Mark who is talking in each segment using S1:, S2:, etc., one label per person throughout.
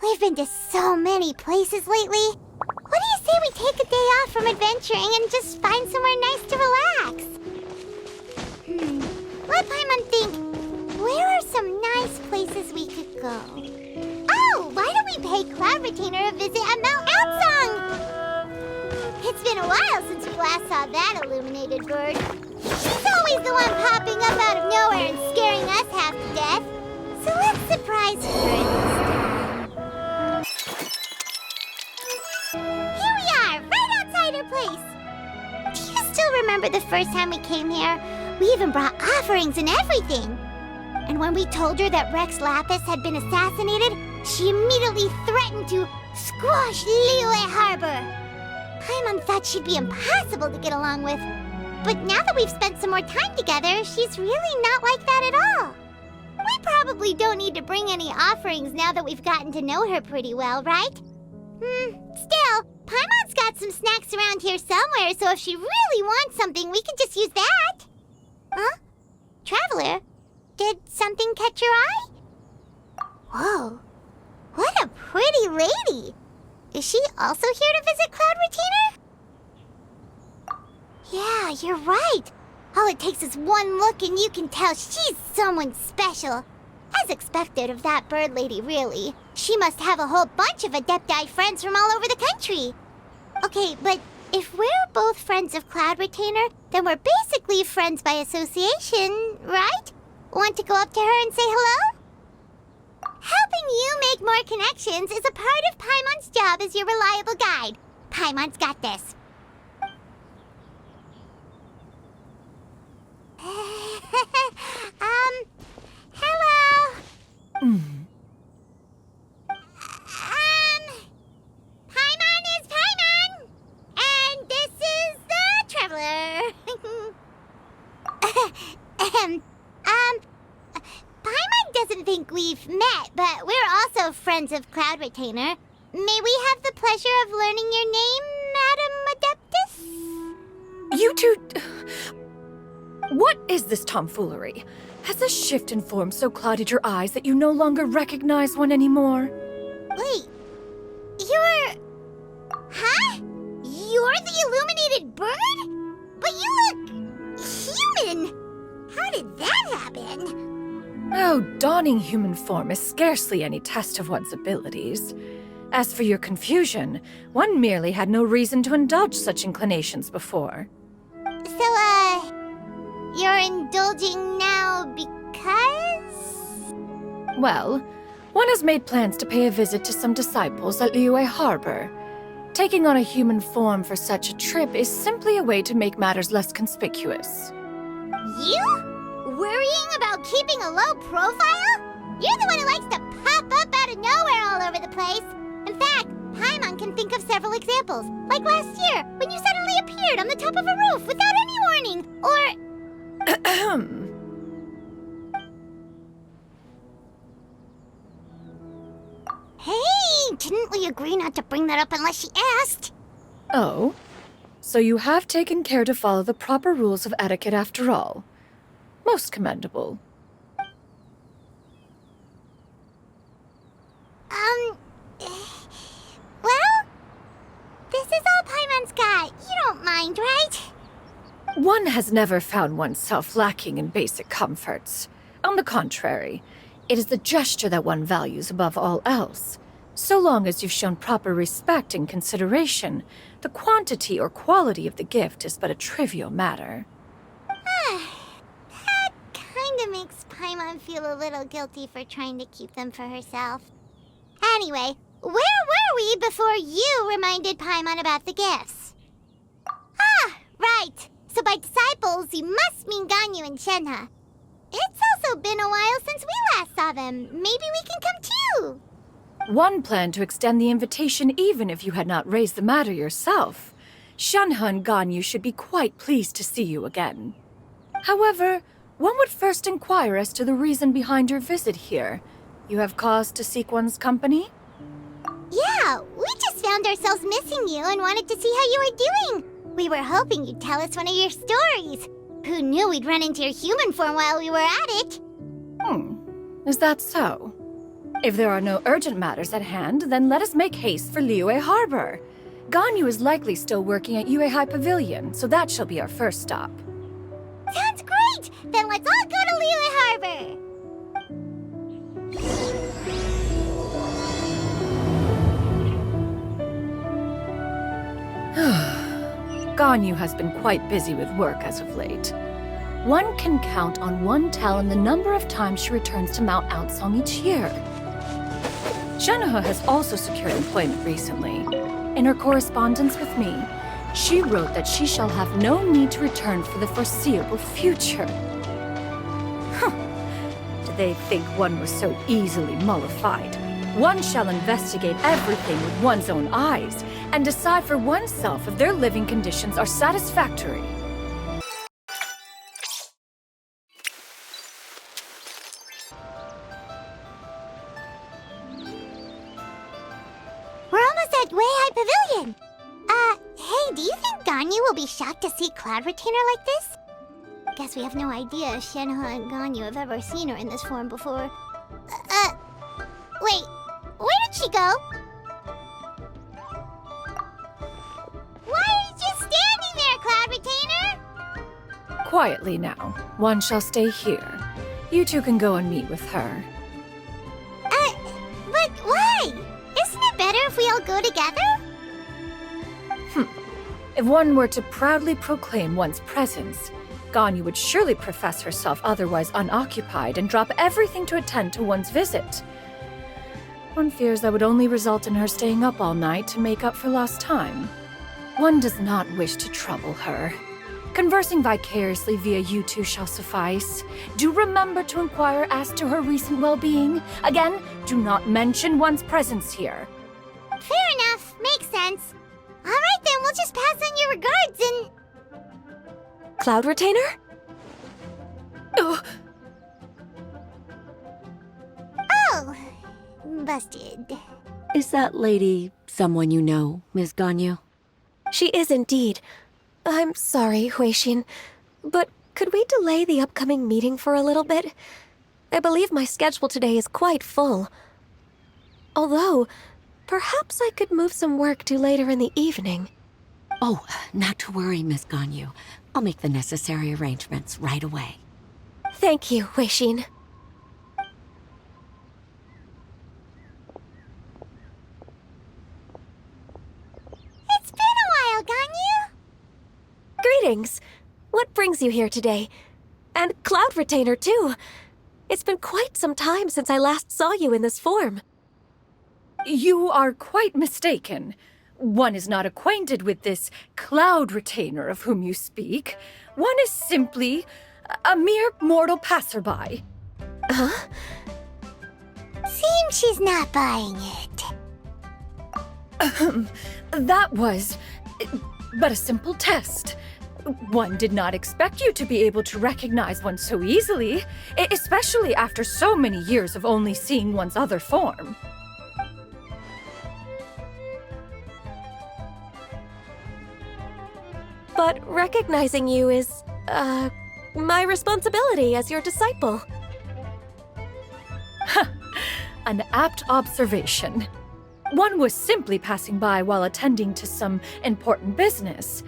S1: We've been to so many places lately. What do you say we take a day off from adventuring and just find somewhere nice to relax? Let Paimon think. Where are some nice places we could go? Oh, why don't we pay Cloud Retainer a visit at Mount Outsong? It's been a while since we last saw that illuminated bird. She's always the one popping up out of nowhere and scaring us half to death. So let's surprise her instead. Here we are, right outside her place. Do you still remember the first time we came here? We even brought offerings and everything. And when we told her that Rex Lapis had been assassinated, she immediately threatened to squash Liyue Harbor. Paimon thought she'd be impossible to get along with. But now that we've spent some more time together, she's really not like that at all. We probably don't need to bring any offerings now that we've gotten to know her pretty well, right? Still, Paimon's got some snacks around here somewhere, so if she really wants something, we can just use that. Huh? Traveler, did something catch your eye? Whoa, what a pretty lady. Is she also here to visit Cloud Retainer? Yeah, you're right. All it takes is one look and you can tell she's someone special. As expected of that bird lady, really. She must have a whole bunch of Adepti friends from all over the country. Okay, but if we're both friends of Cloud Retainer, then we're basically friends by association, right? Want to go up to her and say hello? Helping you make more connections is a part of Paimon's job as your reliable guide. Paimon's got this. Hello? Paimon is Paimon! And this is the Traveler. Paimon doesn't think we've met, but we're also friends of Cloud Retainer. May we have the pleasure of learning your name, Madam Adeptus?
S2: You two... What is this tomfoolery? Has this shift in form so clouded your eyes that you no longer recognize one anymore?
S1: Wait, you're... Huh? You're the illuminated bird? But you look... human! How did that happen?
S2: Oh, donning human form is scarcely any test of one's abilities. As for your confusion, one merely had no reason to indulge such inclinations before.
S1: So, you're indulging now because?
S2: Well, one has made plans to pay a visit to some disciples at Liyue Harbor. Taking on a human form for such a trip is simply a way to make matters less conspicuous.
S1: You? Worrying about keeping a low profile? You're the one who likes to pop up out of nowhere all over the place. In fact, Paimon can think of several examples. Like last year, when you suddenly appeared on the top of a roof without any warning. Or... Hey, didn't we agree not to bring that up unless she asked?
S2: Oh? So you have taken care to follow the proper rules of etiquette after all. Most commendable.
S1: Well, this is all Paimon's got. You don't mind, right?
S2: One has never found oneself lacking in basic comforts. On the contrary, it is the gesture that one values above all else. So long as you've shown proper respect and consideration, the quantity or quality of the gift is but a trivial matter.
S1: That kinda makes Paimon feel a little guilty for trying to keep them for herself. Anyway, where were we before you reminded Paimon about the gifts? Ah, right. So by disciples, you must mean Ganyu and Shenhe. It's also been a while since we last saw them. Maybe we can come too.
S2: One planned to extend the invitation even if you had not raised the matter yourself. Shenhe and Ganyu should be quite pleased to see you again. However, one would first inquire as to the reason behind your visit here. You have cause to seek one's company?
S1: Yeah, we just found ourselves missing you and wanted to see how you were doing. We were hoping you'd tell us one of your stories. Who knew we'd run into your human form while we were at it?
S2: Is that so? If there are no urgent matters at hand, then let us make haste for Liyue Harbor. Ganyu is likely still working at Yuehai Pavilion, so that shall be our first stop.
S1: Sounds great! Then let's all go to Liyue Harbor!
S2: Ganyu has been quite busy with work as of late. One can count on one talon the number of times she returns to Mount Outsong each year. Shenoha has also secured employment recently. In her correspondence with me, she wrote that she shall have no need to return for the foreseeable future. Did they think one was so easily mollified? One shall investigate everything with one's own eyes and decide for oneself if their living conditions are satisfactory.
S1: We're almost at Weihai Pavilion! Hey, do you think Ganyu will be shocked to see Cloud Retainer like this? Guess we have no idea if Shenoha and Ganyu have ever seen her in this form before. Wait, where did she go? Why are you just standing there, Cloud Retainer?
S2: Quietly now. One shall stay here. You two can go and meet with her.
S1: But why? Isn't it better if we all go together?
S2: If one were to proudly proclaim one's presence, Ganyu would surely profess herself otherwise unoccupied and drop everything to attend to one's visit. One fears that would only result in her staying up all night to make up for lost time. One does not wish to trouble her. Conversing vicariously via you two shall suffice. Do remember to inquire as to her recent well-being. Again, do not mention one's presence here.
S1: Fair enough. Makes sense. All right, then we'll just pass on your regards and...
S3: Cloud Retainer?
S2: Oh,
S1: Oh, busted.
S4: Is that lady someone you know, Miss Ganyu?
S3: She is indeed. I'm sorry, Huixin, but could we delay the upcoming meeting for a little bit? I believe my schedule today is quite full. Although, perhaps I could move some work to later in the evening.
S4: Oh, not to worry, Miss Ganyu. I'll make the necessary arrangements right away.
S3: Thank you, Huixin.
S1: It's been a while, Ganyu.
S3: Greetings. What brings you here today? And Cloud Retainer, too. It's been quite some time since I last saw you in this form.
S2: you are quite mistaken. One is not acquainted with this Cloud Retainer of whom you speak. One is simply a mere mortal passerby.
S3: Huh?
S1: Seems she's not buying it.
S2: That was but a simple test. One did not expect you to be able to recognize one so easily, especially after so many years of only seeing one's other form.
S3: But recognizing you is, my responsibility as your disciple.
S2: An apt observation. One was simply passing by while attending to some important business.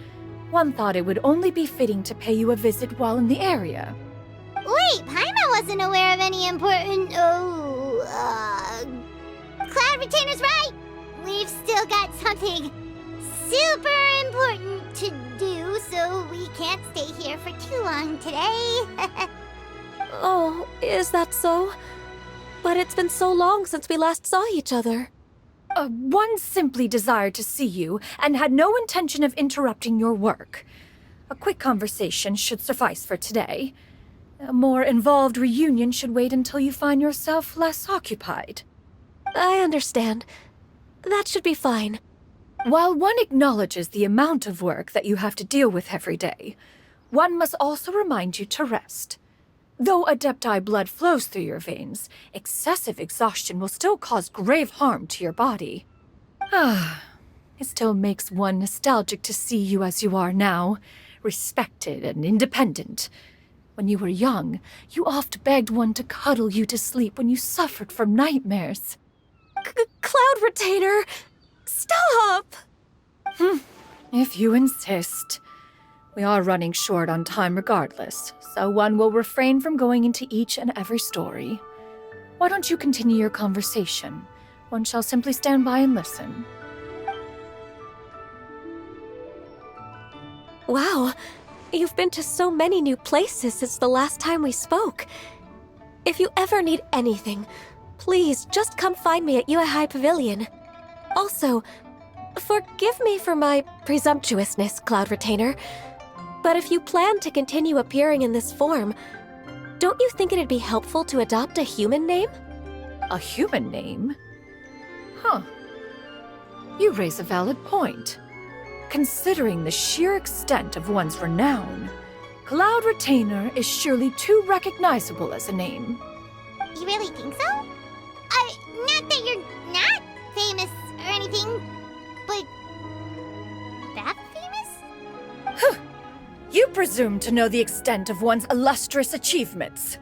S2: One thought it would only be fitting to pay you a visit while in the area.
S1: Wait, Paimon wasn't aware of any important... Cloud Retainer's right! We've still got something super important to do, so we can't stay here for too long today.
S3: Oh, is that so? But it's been so long since we last saw each other.
S2: One simply desired to see you and had no intention of interrupting your work. A quick conversation should suffice for today. A more involved reunion should wait until you find yourself less occupied.
S3: I understand. That should be fine.
S2: While one acknowledges the amount of work that you have to deal with every day, one must also remind you to rest. Though Adepti blood flows through your veins, excessive exhaustion will still cause grave harm to your body. It still makes one nostalgic to see you as you are now, respected and independent. When you were young, you oft begged one to cuddle you to sleep when you suffered from nightmares.
S3: Cloud Retainer! Stop!
S2: If you insist. We are running short on time regardless, so one will refrain from going into each and every story. Why don't you continue your conversation? One shall simply stand by and listen.
S3: Wow, you've been to so many new places since the last time we spoke. If you ever need anything, please just come find me at Uehai Pavilion. Also, forgive me for my presumptuousness, Cloud Retainer, but if you plan to continue appearing in this form, don't you think it'd be helpful to adopt a human name?
S2: A human name? Huh. You raise a valid point. Considering the sheer extent of one's renown, Cloud Retainer is surely too recognizable as a name.
S1: You really think so? Not that you're not famous or anything, but that famous?
S2: You presume to know the extent of one's illustrious achievements.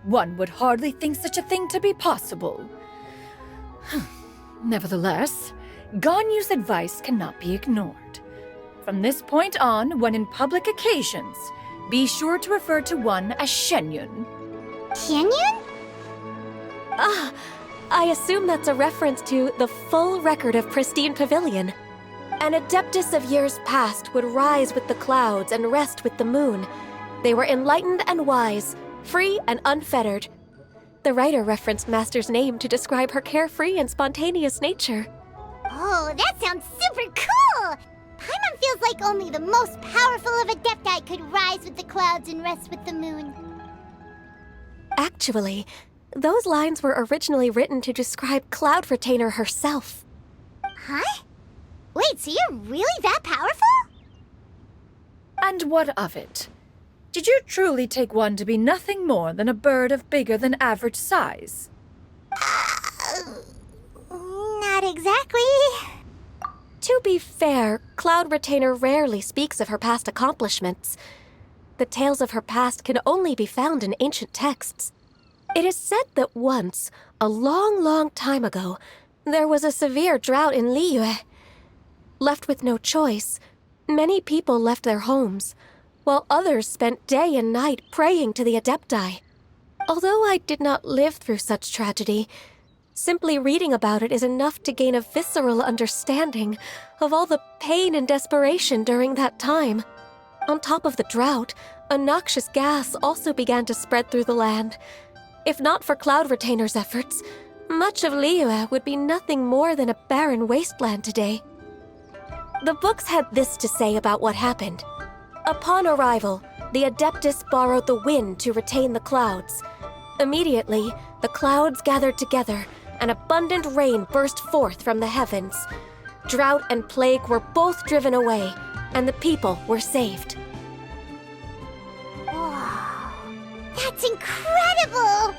S2: One would hardly think such a thing to be possible. Nevertheless, Ganyu's advice cannot be ignored. From this point on, when in public occasions, be sure to refer to one as Shenyun.
S1: Canyon?
S3: I assume that's a reference to the full record of Pristine Pavilion. An adeptus of years past would rise with the clouds and rest with the moon. They were enlightened and wise, free and unfettered. The writer referenced Master's name to describe her carefree and spontaneous nature.
S1: Oh, that sounds super cool! Paimon feels like only the most powerful of Adepti could rise with the clouds and rest with the moon.
S3: Actually, those lines were originally written to describe Cloud Retainer herself.
S1: Huh? Wait, so you're really that powerful?
S2: And what of it? Did you truly take one to be nothing more than a bird of bigger than average size?
S1: Not exactly.
S3: To be fair, Cloud Retainer rarely speaks of her past accomplishments. The tales of her past can only be found in ancient texts. It is said that once, a long, long time ago, there was a severe drought in Liyue. Left with no choice, many people left their homes, while others spent day and night praying to the Adepti. Although I did not live through such tragedy, simply reading about it is enough to gain a visceral understanding of all the pain and desperation during that time. On top of the drought, a noxious gas also began to spread through the land. If not for Cloud Retainer's efforts, much of Liyue would be nothing more than a barren wasteland today. The books had this to say about what happened. Upon arrival, the Adeptus borrowed the wind to retain the clouds. Immediately, the clouds gathered together, and abundant rain burst forth from the heavens. Drought and plague were both driven away, and the people were saved.
S1: Wow, that's incredible!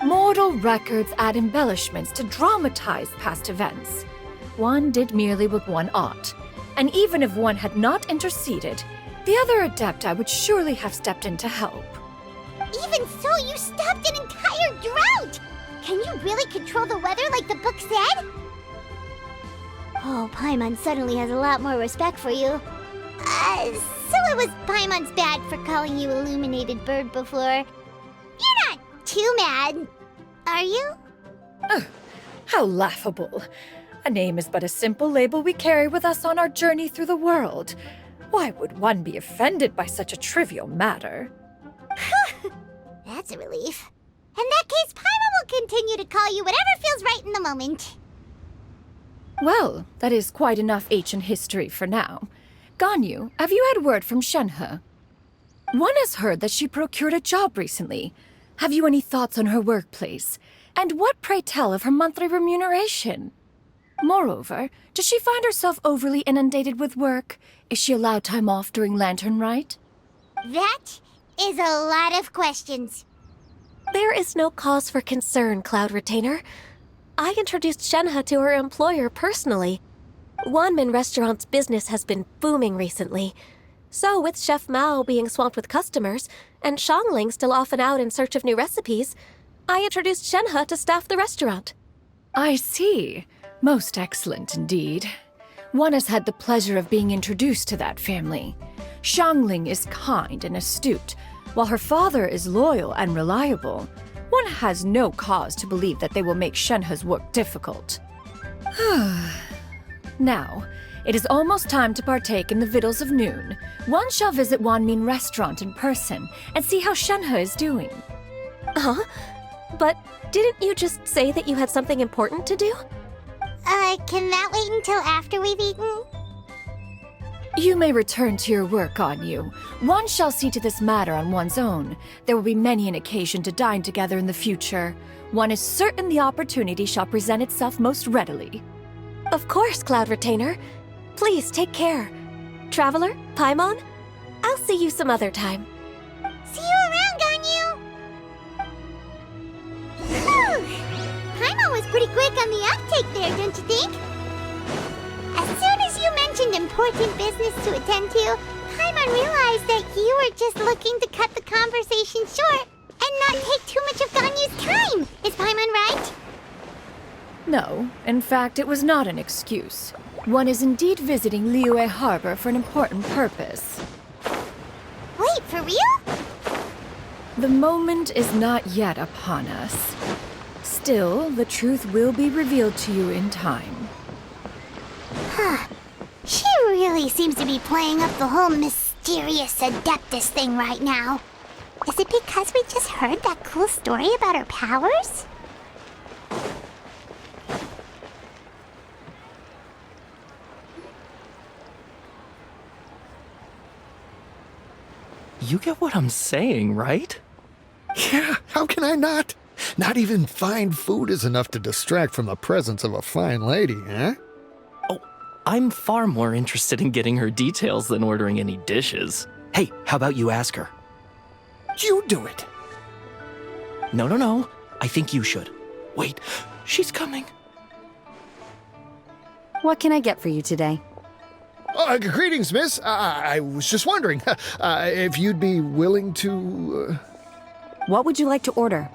S2: Mortal records add embellishments to dramatize past events. One did merely what one ought, and even if one had not interceded, the other Adepti would surely have stepped in to help.
S1: Even so, you stopped an entire drought! Can you really control the weather like the book said? Oh, Paimon suddenly has a lot more respect for you. So it was Paimon's bad for calling you Illuminated Bird before. You're not too mad, are you?
S2: How laughable. A name is but a simple label we carry with us on our journey through the world. Why would one be offended by such a trivial matter?
S1: That's a relief. In that case, Paimon will continue to call you whatever feels right in the moment.
S2: Well, that is quite enough ancient history for now. Ganyu, have you had word from Shenhe? One has heard that she procured a job recently. Have you any thoughts on her workplace? And what, pray tell, of her monthly remuneration? Moreover, does she find herself overly inundated with work? Is she allowed time off during Lantern Rite?
S1: That is a lot of questions.
S3: There is no cause for concern, Cloud Retainer. I introduced Shenhe to her employer personally. Wanmin Restaurant's business has been booming recently, So, with Chef Mao being swamped with customers, and Xiangling still off and out in search of new recipes, I introduced Shenhe to staff the restaurant.
S2: I see. Most excellent indeed. One has had the pleasure of being introduced to that family. Xiangling is kind and astute, while her father is loyal and reliable. One has no cause to believe that they will make Shenhe's work difficult. Now, it is almost time to partake in the victuals of noon. One shall visit Wanmin Restaurant in person and see how Shenhe is doing.
S3: Huh? But didn't you just say that you had something important to do?
S1: Can that wait until after we've eaten?
S2: You may return to your work, Anyu. One shall see to this matter on one's own. There will be many an occasion to dine together in the future. One is certain the opportunity shall present itself most readily.
S3: Of course, Cloud Retainer. Please take care. Traveler, Paimon, I'll see you some other time.
S1: See you around, Ganyu! Whew! Paimon was pretty quick on the uptake there, don't you think? As soon as you mentioned important business to attend to, Paimon realized that you were just looking to cut the conversation short and not take too much of Ganyu's time. Is Paimon right?
S2: No, in fact, it was not an excuse. One is indeed visiting Liyue Harbor for an important purpose.
S1: Wait, for real?
S2: The moment is not yet upon us. Still, the truth will be revealed to you in time.
S1: Huh. She really seems to be playing up the whole mysterious Adeptus thing right now. Is it because we just heard that cool story about her powers?
S5: You get what I'm saying, right?
S6: Yeah, how can I not? Not even fine food is enough to distract from the presence of a fine lady, eh?
S5: Oh, I'm far more interested in getting her details than ordering any dishes. Hey, how about you ask her?
S6: You do it.
S5: No. I think you should. Wait, she's coming.
S7: What can I get for you today?
S6: Greetings, miss. I was just wondering if you'd be willing to...
S7: What would you like to order?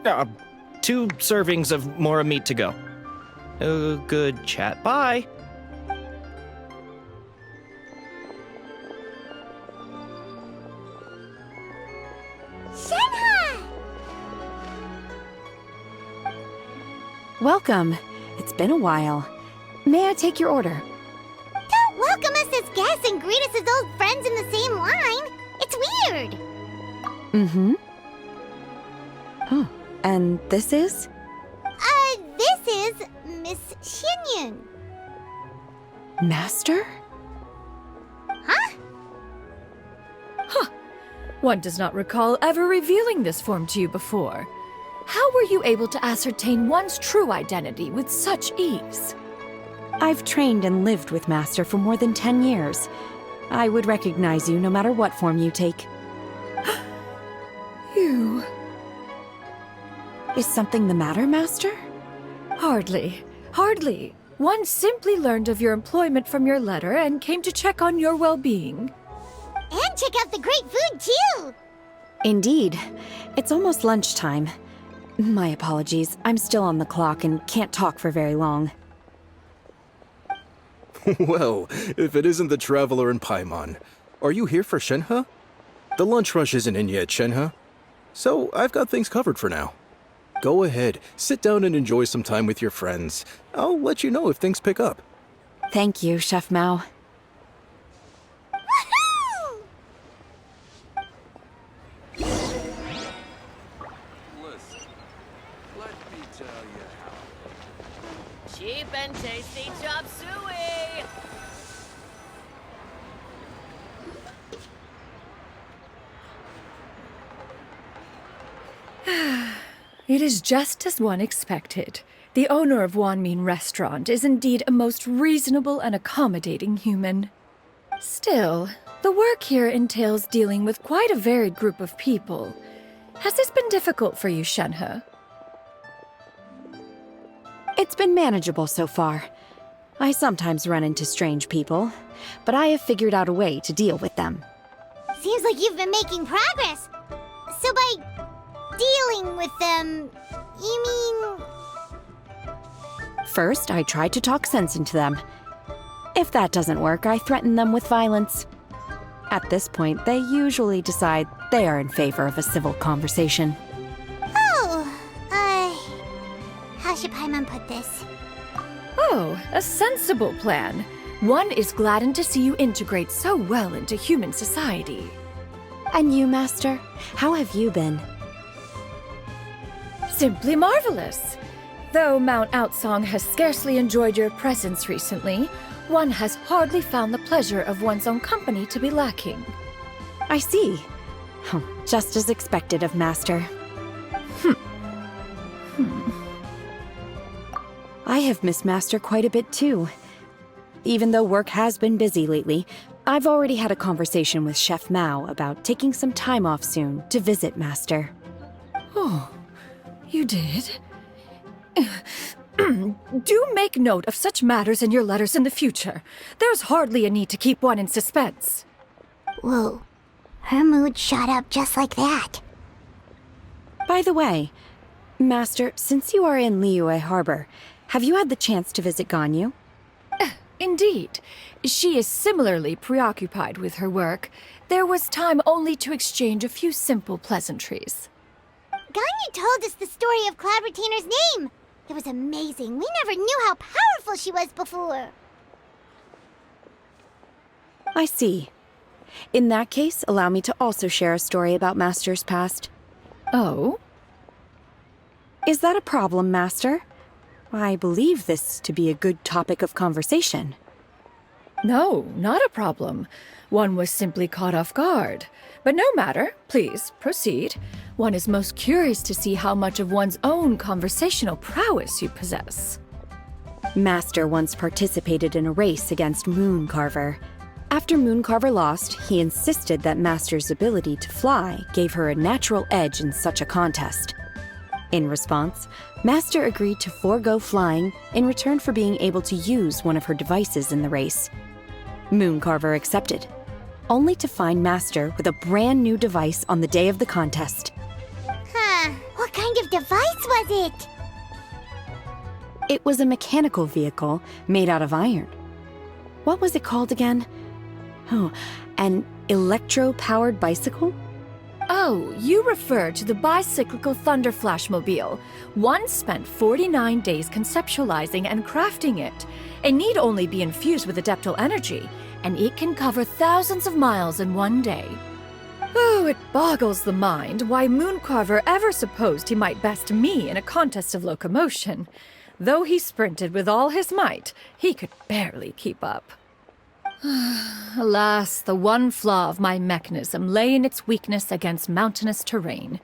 S5: 2 servings of Mora meat to go. Good chat. Bye.
S1: Shenhe!
S7: Welcome. It's been a while. May I take your order?
S1: Don't welcome us as guests and greet us as old friends in the same line. It's weird.
S7: Mm-hmm. Oh, and this is?
S1: This is Miss Xinyun.
S7: Master?
S1: Huh?
S2: One does not recall ever revealing this form to you before. How were you able to ascertain one's true identity with such ease?
S7: I've trained and lived with Master for more than 10 years. I would recognize you no matter what form you take.
S2: You...
S7: Is something the matter, Master?
S2: Hardly. One simply learned of your employment from your letter and came to check on your well-being.
S1: And check out the great food, too!
S7: Indeed. It's almost lunchtime. My apologies. I'm still on the clock and can't talk for very long.
S8: Well, if it isn't the Traveler and Paimon, are you here for Shenhe? The lunch rush isn't in yet, Shenhe. So I've got things covered for now. Go ahead, sit down and enjoy some time with your friends. I'll let you know if things pick up.
S7: Thank you, Chef Mao.
S1: Woohoo!
S9: Listen, let me tell you how.
S10: Cheap and tasty chop suey!
S2: It is just as one expected. The owner of Wanmin Restaurant is indeed a most reasonable and accommodating human. Still, the work here entails dealing with quite a varied group of people. Has this been difficult for you, Shenhe?
S7: It's been manageable so far. I sometimes run into strange people, but I have figured out a way to deal with them.
S1: Seems like you've been making progress. So by dealing with them, you mean...
S7: First, I try to talk sense into them. If that doesn't work, I threaten them with violence. At this point, they usually decide they are in favor of a civil conversation.
S1: How should Paimon put this?
S2: Oh, a sensible plan. One is gladdened to see you integrate so well into human society.
S7: And you, Master? How have you been?
S2: Simply marvelous. Though Mount Outsong has scarcely enjoyed your presence recently, one has hardly found the pleasure of one's own company to be lacking.
S7: I see. Just as expected of Master. I have missed Master quite a bit too. Even though work has been busy lately, I've already had a conversation with Chef Mao about taking some time off soon to visit Master.
S2: Oh, you did? Do make note of such matters in your letters in the future. There's hardly a need to keep one in suspense.
S1: Whoa, her mood shot up just like that.
S7: By the way, Master, since you are in Liyue Harbor, have you had the chance to visit Ganyu?
S2: Indeed. She is similarly preoccupied with her work. There was time only to exchange a few simple pleasantries.
S1: Ganyu told us the story of Cloud Retainer's name. It was amazing. We never knew how powerful she was before.
S7: I see. In that case, allow me to also share a story about Master's past.
S2: Oh?
S7: Is that a problem, Master? I believe this to be a good topic of conversation.
S2: No, not a problem. One was simply caught off guard. But no matter. Please, proceed. One is most curious to see how much of one's own conversational prowess you possess.
S7: Master once participated in a race against Mooncarver. After Mooncarver lost, he insisted that Master's ability to fly gave her a natural edge in such a contest. In response, Master agreed to forego flying in return for being able to use one of her devices in the race. Mooncarver accepted, only to find Master with a brand new device on the day of the contest.
S1: Huh, what kind of device was it?
S7: It was a mechanical vehicle made out of iron. What was it called again? Oh, an electro-powered bicycle?
S2: Oh, you refer to the bicyclical Thunder Flashmobile. One spent 49 days conceptualizing and crafting it. It need only be infused with adeptal energy, and it can cover thousands of miles in one day. Oh, it boggles the mind why Mooncarver ever supposed he might best me in a contest of locomotion. Though he sprinted with all his might, he could barely keep up. Alas, the one flaw of my mechanism lay in its weakness against mountainous terrain.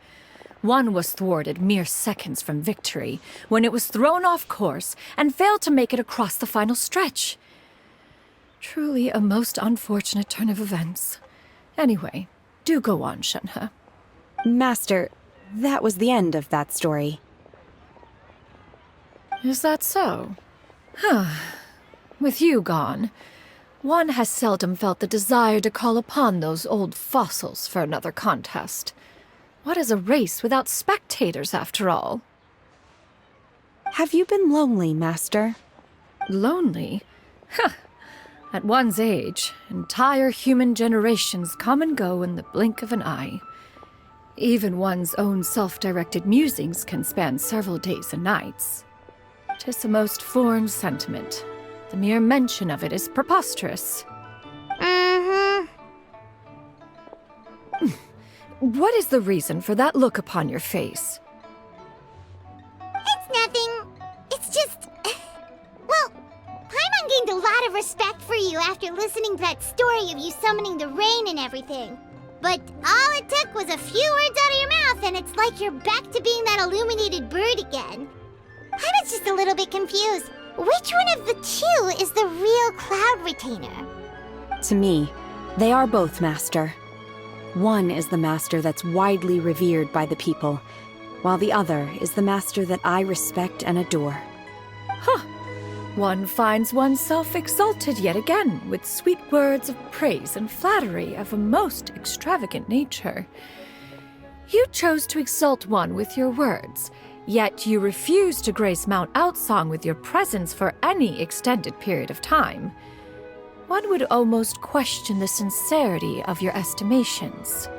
S2: One was thwarted mere seconds from victory, when it was thrown off course and failed to make it across the final stretch. Truly a most unfortunate turn of events. Anyway, do go on, Shenhe.
S7: Master, that was the end of that story.
S2: Is that so? With you gone, one has seldom felt the desire to call upon those old fossils for another contest. What is a race without spectators, after all?
S7: Have you been lonely, Master?
S2: Lonely? At one's age, entire human generations come and go in the blink of an eye. Even one's own self-directed musings can span several days and nights. 'Tis a most foreign sentiment. The mere mention of it is preposterous. What is the reason for that look upon your face?
S1: It's nothing. It's just... Well, Paimon gained a lot of respect for you after listening to that story of you summoning the rain and everything. But all it took was a few words out of your mouth and it's like you're back to being that illuminated bird again. Paimon's just a little bit confused. Which one of the two is the real Cloud Retainer?
S7: To me, they are both, Master. One is the Master that's widely revered by the people, while the other is the Master that I respect and adore.
S2: one finds oneself exalted yet again with sweet words of praise and flattery of a most extravagant nature. You chose to exalt one with your words, yet you refuse to grace Mount Outsong with your presence for any extended period of time. One would almost question the sincerity of your estimations.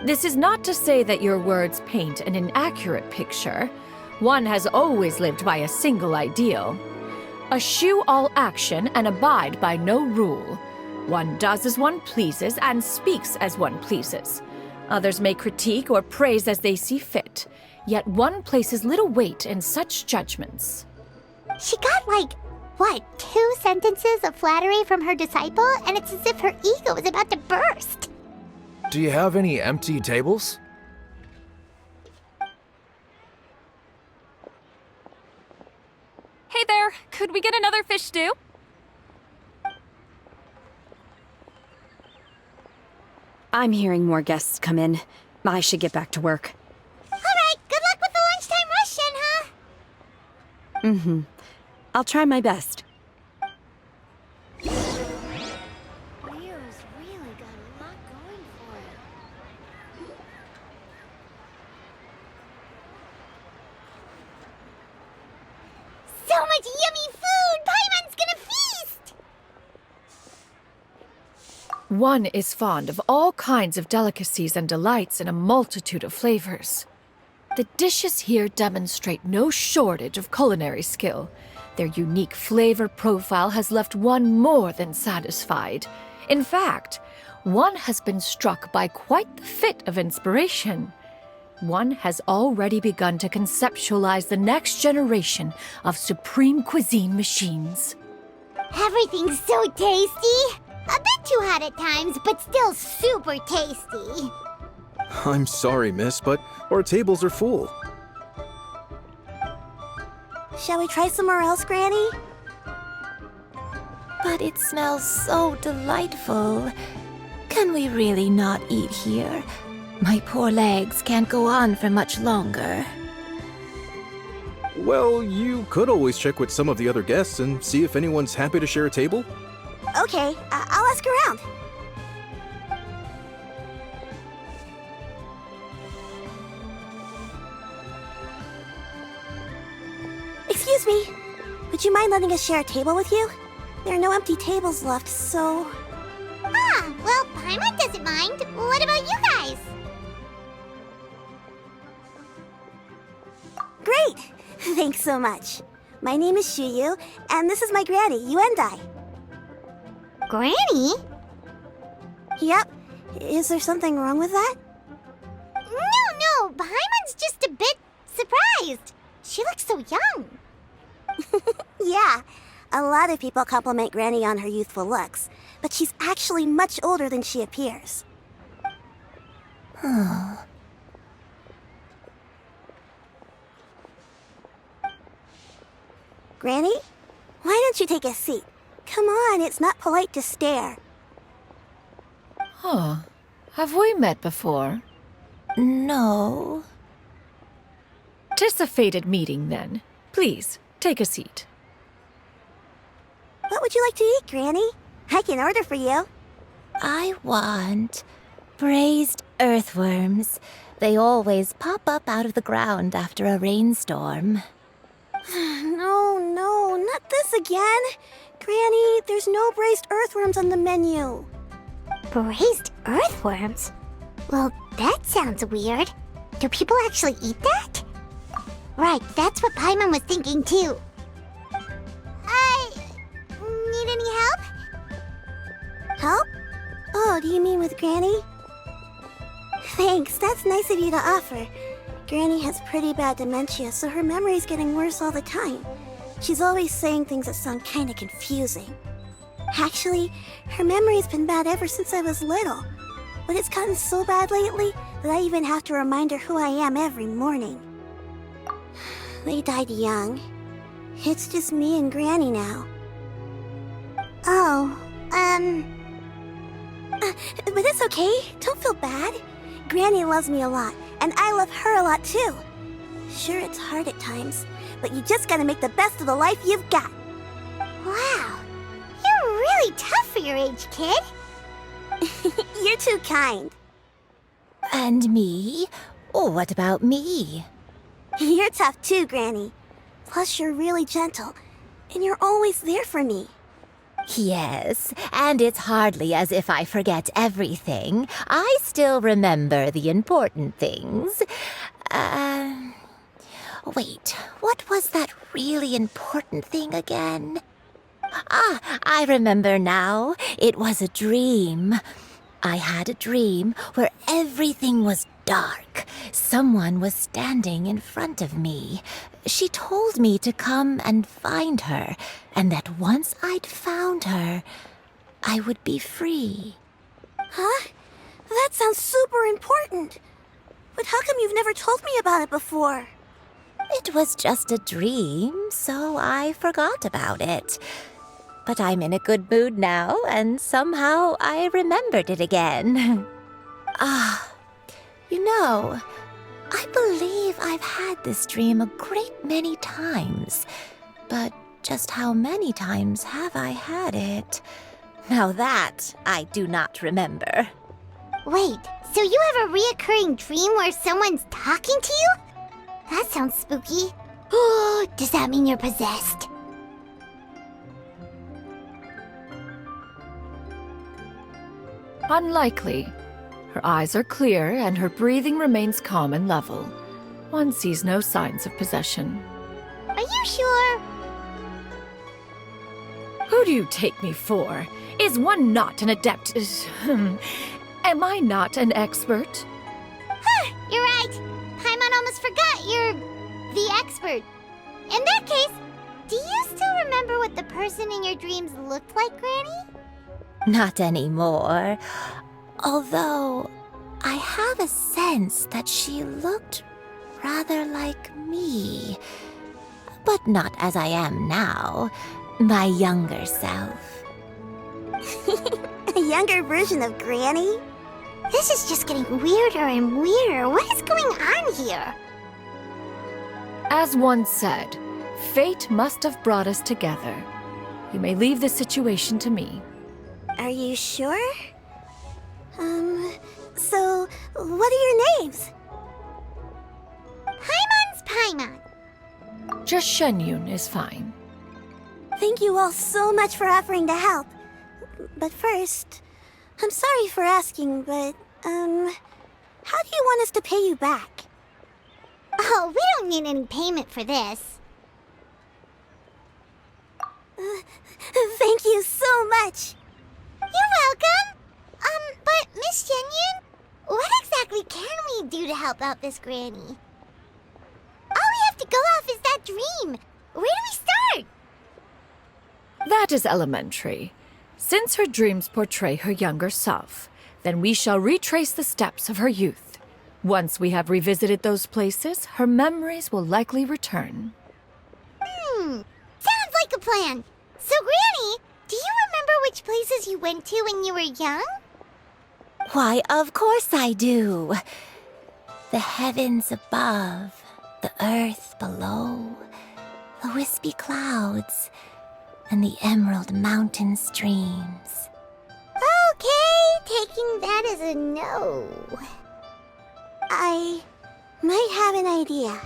S2: This is not to say that your words paint an inaccurate picture. One has always lived by a single ideal. Eschew all action and abide by no rule. One does as one pleases and speaks as one pleases. Others may critique or praise as they see fit, yet one places little weight in such judgments.
S1: She got what, 2 sentences of flattery from her disciple, and it's as if her ego is about to burst.
S11: Do you have any empty tables?
S12: Hey there, could we get another fish stew?
S7: I'm hearing more guests come in. I should get back to work.
S1: All right, good luck with the lunchtime rush, Shenhe.
S7: Mm-hmm. I'll try my best.
S1: Leo's really got a lot going for it. So much yummy food! Paimon's gonna feast!
S2: One is fond of all kinds of delicacies and delights in a multitude of flavors. The dishes here demonstrate no shortage of culinary skill. Their unique flavor profile has left one more than satisfied. In fact, one has been struck by quite the fit of inspiration. One has already begun to conceptualize the next generation of supreme cuisine machines.
S1: Everything's so tasty! A bit too hot at times, but still super tasty.
S8: I'm sorry, miss, but our tables are full.
S1: Shall we try somewhere else, Granny?
S13: But it smells so delightful. Can we really not eat here? My poor legs can't go on for much longer.
S8: Well, you could always check with some of the other guests and see if anyone's happy to share a table.
S1: Okay, I'll ask around. Excuse me. Would you mind letting us share a table with you? There are no empty tables left, so... Ah, well, Paimon doesn't mind. What about you guys? Great! Thanks so much. My name is Shuyu, and this is my granny, Yuendai. Granny? Yep. Is there something wrong with that? No, Paimon's just a bit surprised. She looks so young. Yeah, a lot of people compliment Granny on her youthful looks, but she's actually much older than she appears. Granny, why don't you take a seat? Come on, it's not polite to stare.
S2: Huh. Have we met before?
S13: No.
S2: 'Tis a fated meeting, then. Please, take a seat.
S1: What would you like to eat, Granny? I can order for you.
S13: I want braised earthworms. They always pop up out of the ground after a rainstorm.
S1: No, not this again. Granny, there's no braised earthworms on the menu. Braised earthworms? Well, that sounds weird. Do people actually eat that? Right, that's what Paimon was thinking too. Need any help? Help? Oh, do you mean with Granny? Thanks, that's nice of you to offer. Granny has pretty bad dementia, so her memory's getting worse all the time. She's always saying things that sound kinda confusing. Actually, her memory's been bad ever since I was little. But it's gotten so bad lately that I even have to remind her who I am every morning. They died young. It's just me and Granny now. Oh, but it's okay. Don't feel bad. Granny loves me a lot, and I love her a lot too. Sure, it's hard at times, but you just gotta make the best of the life you've got. really tough for your age, kid. You're too kind.
S13: And me? Oh, what about me?
S1: You're tough too, Granny. Plus, you're really gentle, and you're always there for me.
S13: Yes, and it's hardly as if I forget everything. I still remember the important things. Wait, what was that really important thing again? Ah, I remember now. It was a dream. I had a dream where everything was dark. Someone was standing in front of me. She told me to come and find her, and that once I'd found her, I would be free.
S1: Huh? That sounds super important. But how come you've never told me about it before?
S13: It was just a dream, so I forgot about it. But I'm in a good mood now, and somehow I remembered it again. You know, I believe I've had this dream a great many times. But just how many times have I had it? Now that I do not remember.
S1: Wait, so you have a reoccurring dream where someone's talking to you? That sounds spooky. Oh, does that mean you're possessed?
S2: Unlikely. Her eyes are clear and her breathing remains calm and level. One sees no signs of possession.
S1: Are you sure?
S2: Who do you take me for? Is one not an adept? Am I not an expert?
S1: Huh, you're right. Paimon almost forgot you're the expert. In that case, do you still remember what the person in your dreams looked like, Granny?
S13: Not anymore. Although, I have a sense that she looked rather like me. But not as I am now. My younger self.
S1: A younger version of Granny? This is just getting weirder and weirder. What is going on here?
S2: As one said, fate must have brought us together. You may leave the situation to me.
S1: Are you sure? So, what are your names? Paimon's Paimon.
S2: Just Shenyun is fine.
S1: Thank you all so much for offering to help. But first, I'm sorry for asking, but, how do you want us to pay you back? Oh, we don't need any payment for this. Thank you so much. You're welcome. But Miss Shenyun, what exactly can we do to help out this granny? All we have to go off is that dream. Where do we start?
S2: That is elementary. Since her dreams portray her younger self, then we shall retrace the steps of her youth. Once we have revisited those places, her memories will likely return.
S1: Sounds like a plan. So, Granny, do you remember which places you went to when you were young?
S13: Why, of course I do. The heavens above, the earth below, the wispy clouds, and the emerald mountain streams.
S1: Okay, taking that as a no. I might have an idea.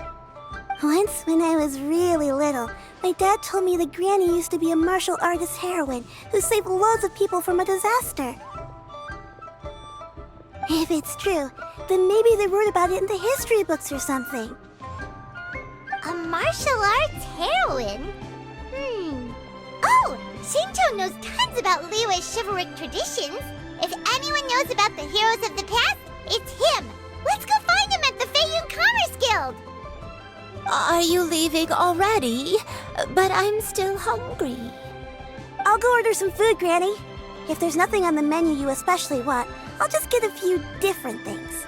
S1: Once, when I was really little, my dad told me that Granny used to be a martial artist heroine who saved loads of people from a disaster. If it's true, then maybe they wrote about it in the history books or something. A martial arts heroine? Oh, Shinto knows tons about Liyue's chivalric traditions. If anyone knows about the heroes of the past, it's him. Let's go find him at the Feiyun Commerce Guild.
S13: Are you leaving already? But I'm still hungry.
S1: I'll go order some food, Granny. If there's nothing on the menu you especially want, I'll just get a few different things.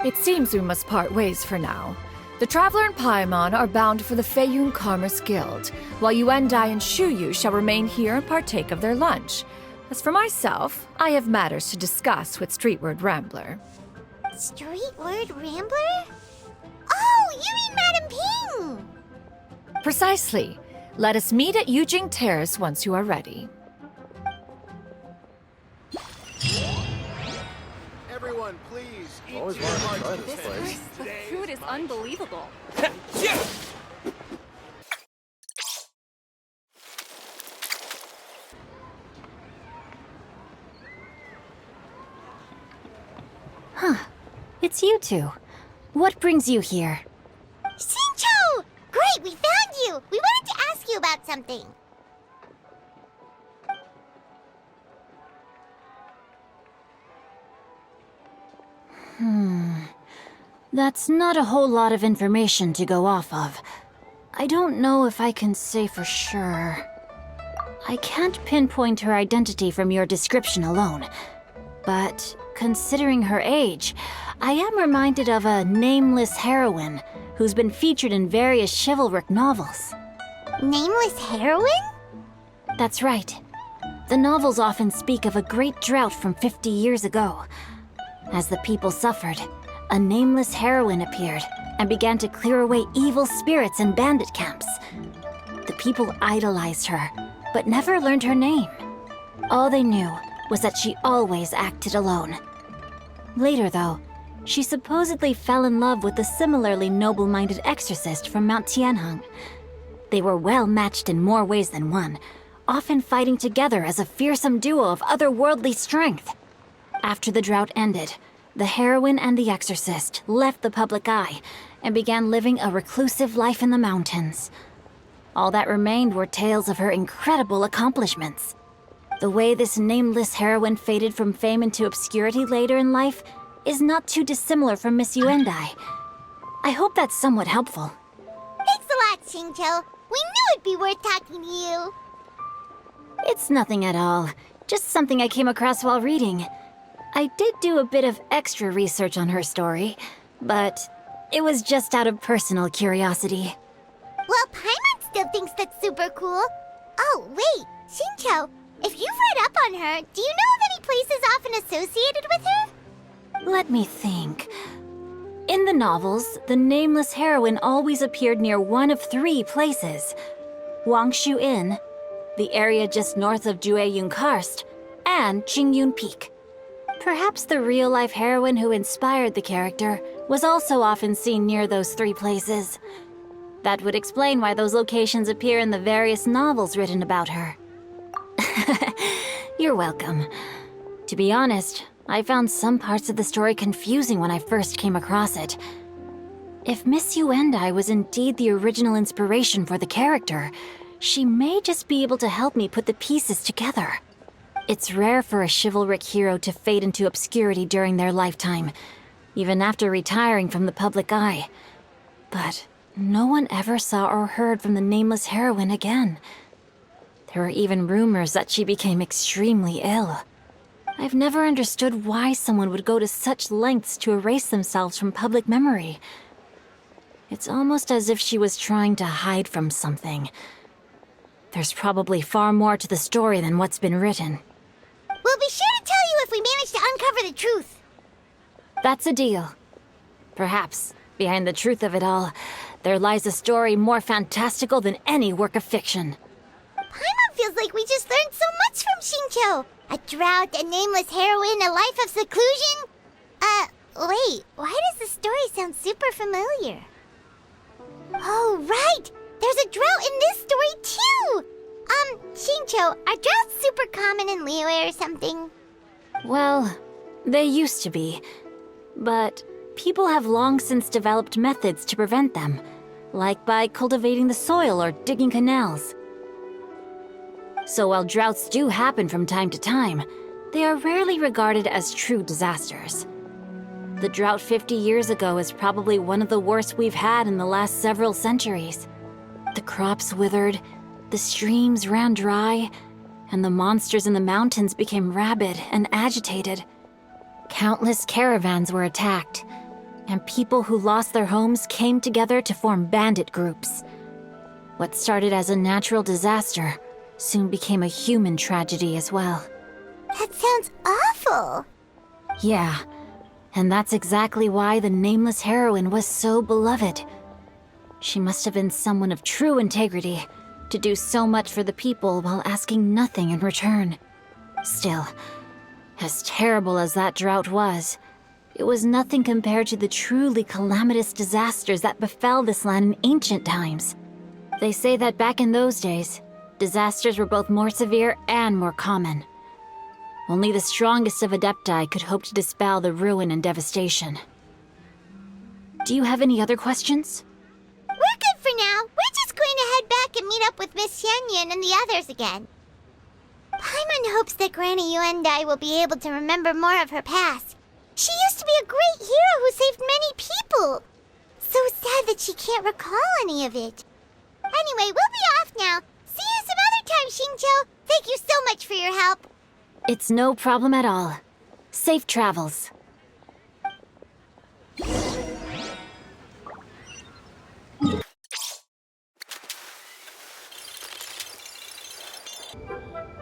S2: It seems we must part ways for now. The Traveler and Paimon are bound for the Feiyun Commerce Guild, while Yuendai and Shuyu shall remain here and partake of their lunch. As for myself, I have matters to discuss with Streetward Rambler.
S1: Streetward Rambler? Oh, you mean Madame Ping!
S2: Precisely. Let us meet at Yujing Terrace once you are ready.
S8: Everyone, please eat
S11: Always
S8: to
S11: wanted
S8: your
S11: to try
S8: heart's
S11: this
S8: content.
S11: place.
S12: The food is unbelievable.
S14: It's you two. What brings you here?
S1: Shincho! Great, we found you! We wanted to ask you about something.
S14: That's not a whole lot of information to go off of. I don't know if I can say for sure. I can't pinpoint her identity from your description alone. But considering her age, I am reminded of a nameless heroine who's been featured in various chivalric novels.
S1: Nameless heroine?
S14: That's right. The novels often speak of a great drought from 50 years ago. As the people suffered, a nameless heroine appeared and began to clear away evil spirits in bandit camps. The people idolized her, but never learned her name. All they knew was that she always acted alone. Later, though, she supposedly fell in love with a similarly noble-minded exorcist from Mount Tianheng. They were well matched in more ways than one, often fighting together as a fearsome duo of otherworldly strength. After the drought ended, the heroine and the exorcist left the public eye and began living a reclusive life in the mountains. All that remained were tales of her incredible accomplishments. The way this nameless heroine faded from fame into obscurity later in life is not too dissimilar from Miss Yuendai. I hope that's somewhat helpful.
S1: Thanks a lot, Shincho. We knew it'd be worth talking to you.
S14: It's nothing at all. Just something I came across while reading. I did do a bit of extra research on her story, but it was just out of personal curiosity.
S1: Well, Paimon still thinks that's super cool. Oh, wait, Shincho, if you've read up on her, do you know of any places often associated with her?
S14: Let me think. In the novels, the nameless heroine always appeared near one of 3 places. Wangshu Inn, the area just north of Jueyun Karst, and Qingyun Peak. Perhaps the real-life heroine who inspired the character was also often seen near those 3 places. That would explain why those locations appear in the various novels written about her. You're welcome. To be honest, I found some parts of the story confusing when I first came across it. If Miss Yuendai was indeed the original inspiration for the character, she may just be able to help me put the pieces together. It's rare for a chivalric hero to fade into obscurity during their lifetime, even after retiring from the public eye. But no one ever saw or heard from the nameless heroine again. There were even rumors that she became extremely ill. I've never understood why someone would go to such lengths to erase themselves from public memory. It's almost as if she was trying to hide from something. There's probably far more to the story than what's been written.
S1: We'll be sure to tell you if we manage to uncover the truth.
S14: That's a deal. Perhaps, behind the truth of it all, there lies a story more fantastical than any work of fiction.
S1: Paimon feels like we just learned so much from Shincho. A drought, a nameless heroine, a life of seclusion. Wait, why does the story sound super familiar? Oh, right! There's a drought in this story, too! Shincho, are droughts super common in Liyue or something?
S14: Well, they used to be. But people have long since developed methods to prevent them, like by cultivating the soil or digging canals. So while droughts do happen from time to time, they are rarely regarded as true disasters. The drought 50 years ago is probably one of the worst we've had in the last several centuries. The crops withered, the streams ran dry, and the monsters in the mountains became rabid and agitated. Countless caravans were attacked, and people who lost their homes came together to form bandit groups. What started as a natural disaster soon became a human tragedy as well.
S1: That sounds awful.
S14: Yeah, and that's exactly why the nameless heroine was so beloved. She must have been someone of true integrity, to do so much for the people while asking nothing in return. Still, As terrible as that drought was, it was nothing compared to the truly calamitous disasters that befell this land in ancient times. They say that back in those days, disasters were both more severe and more common. Only the strongest of Adepti could hope to dispel the ruin and devastation. Do you have any other questions?
S1: We're good for now. We're just going to head back and meet up with Miss Xianyun and the others again. Paimon hopes that Granny Yuendai will be able to remember more of her past. She used to be a great hero who saved many people. So sad that she can't recall any of it. Anyway, we'll be off now. See you some other time, Xingqiu. Thank you so much for your help.
S14: It's no problem at all. Safe travels.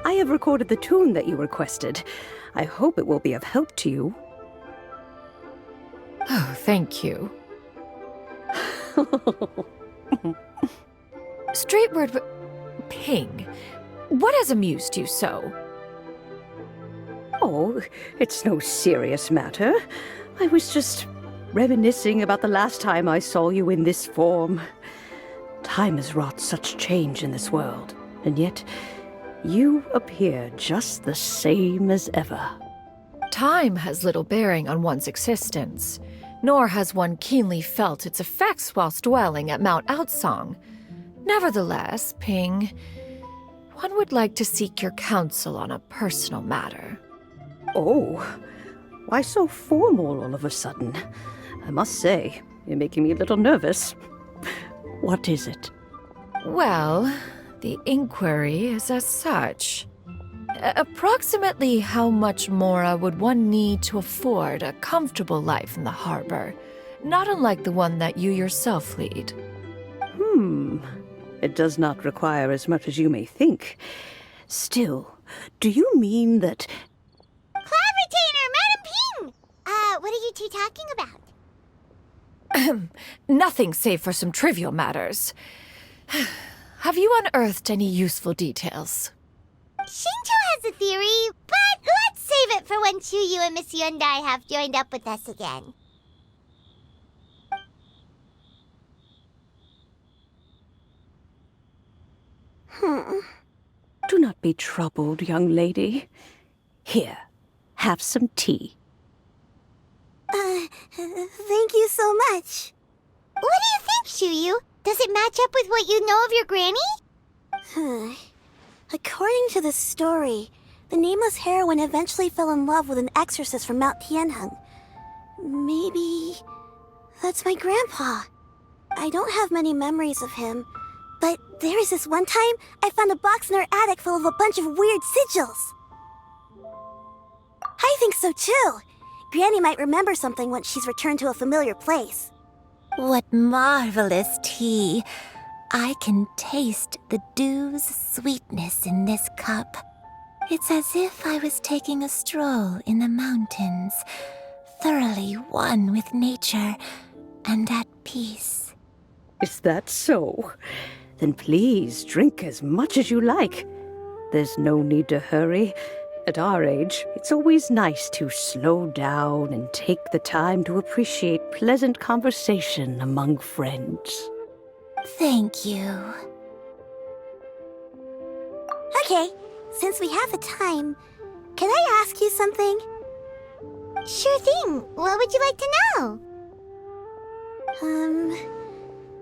S15: I have recorded the tune that you requested. I hope it will be of help to you.
S2: Oh, thank you. Straightward, Ping, what has amused you so?
S15: Oh, it's no serious matter. I was just reminiscing about the last time I saw you in this form. Time has wrought such change in this world, and yet you appear just the same as ever.
S2: Time has little bearing on one's existence, nor has one keenly felt its effects whilst dwelling at Mount Outsong. Nevertheless, Ping, one would like to seek your counsel on a personal matter.
S15: Oh, why so formal all of a sudden? I must say, you're making me a little nervous. What is it?
S2: Well, the inquiry is as such. Approximately how much more would one need to afford a comfortable life in the harbor, not unlike the one that you yourself lead?
S15: It does not require as much as you may think. Still, do you mean that...
S1: Cloud Retainer, Madam Ping! What are you two talking about?
S2: Nothing save for some trivial matters. Have you unearthed any useful details?
S1: Xingqiu has a theory, but let's save it for when Chuyu and Miss Yuendai have joined up with us again.
S15: Do not be troubled, young lady. Here, have some tea.
S1: Thank you so much. What do you think, Chuyu? Does it match up with what you know of your granny?
S16: According to the story, the nameless heroine eventually fell in love with an exorcist from Mount Tianheng. Maybe that's my grandpa. I don't have many memories of him, but there was this one time I found a box in our attic full of a bunch of weird sigils. I think so too. Granny might remember something once she's returned to a familiar place.
S13: What marvelous tea. I can taste the dew's sweetness in this cup. It's as if I was taking a stroll in the mountains, thoroughly one with nature and at peace.
S15: Is that so? Then please drink as much as you like. There's no need to hurry. At our age, it's always nice to slow down and take the time to appreciate pleasant conversation among friends.
S13: Thank you.
S16: Okay, since we have the time, can I ask you something?
S1: Sure thing. What would you like to know?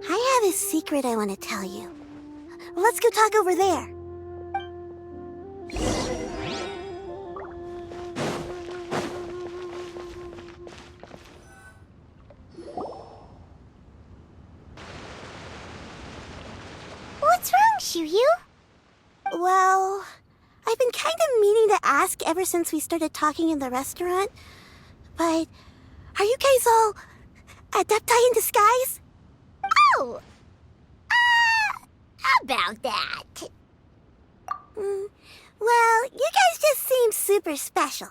S16: I have a secret I want to tell you. Let's go talk over there.
S1: What's wrong, Chuyu?
S16: Well, I've been kind of meaning to ask ever since we started talking in the restaurant, but are you guys all Adepti in disguise?
S1: Oh! About that.
S16: Well, you guys just seem super special.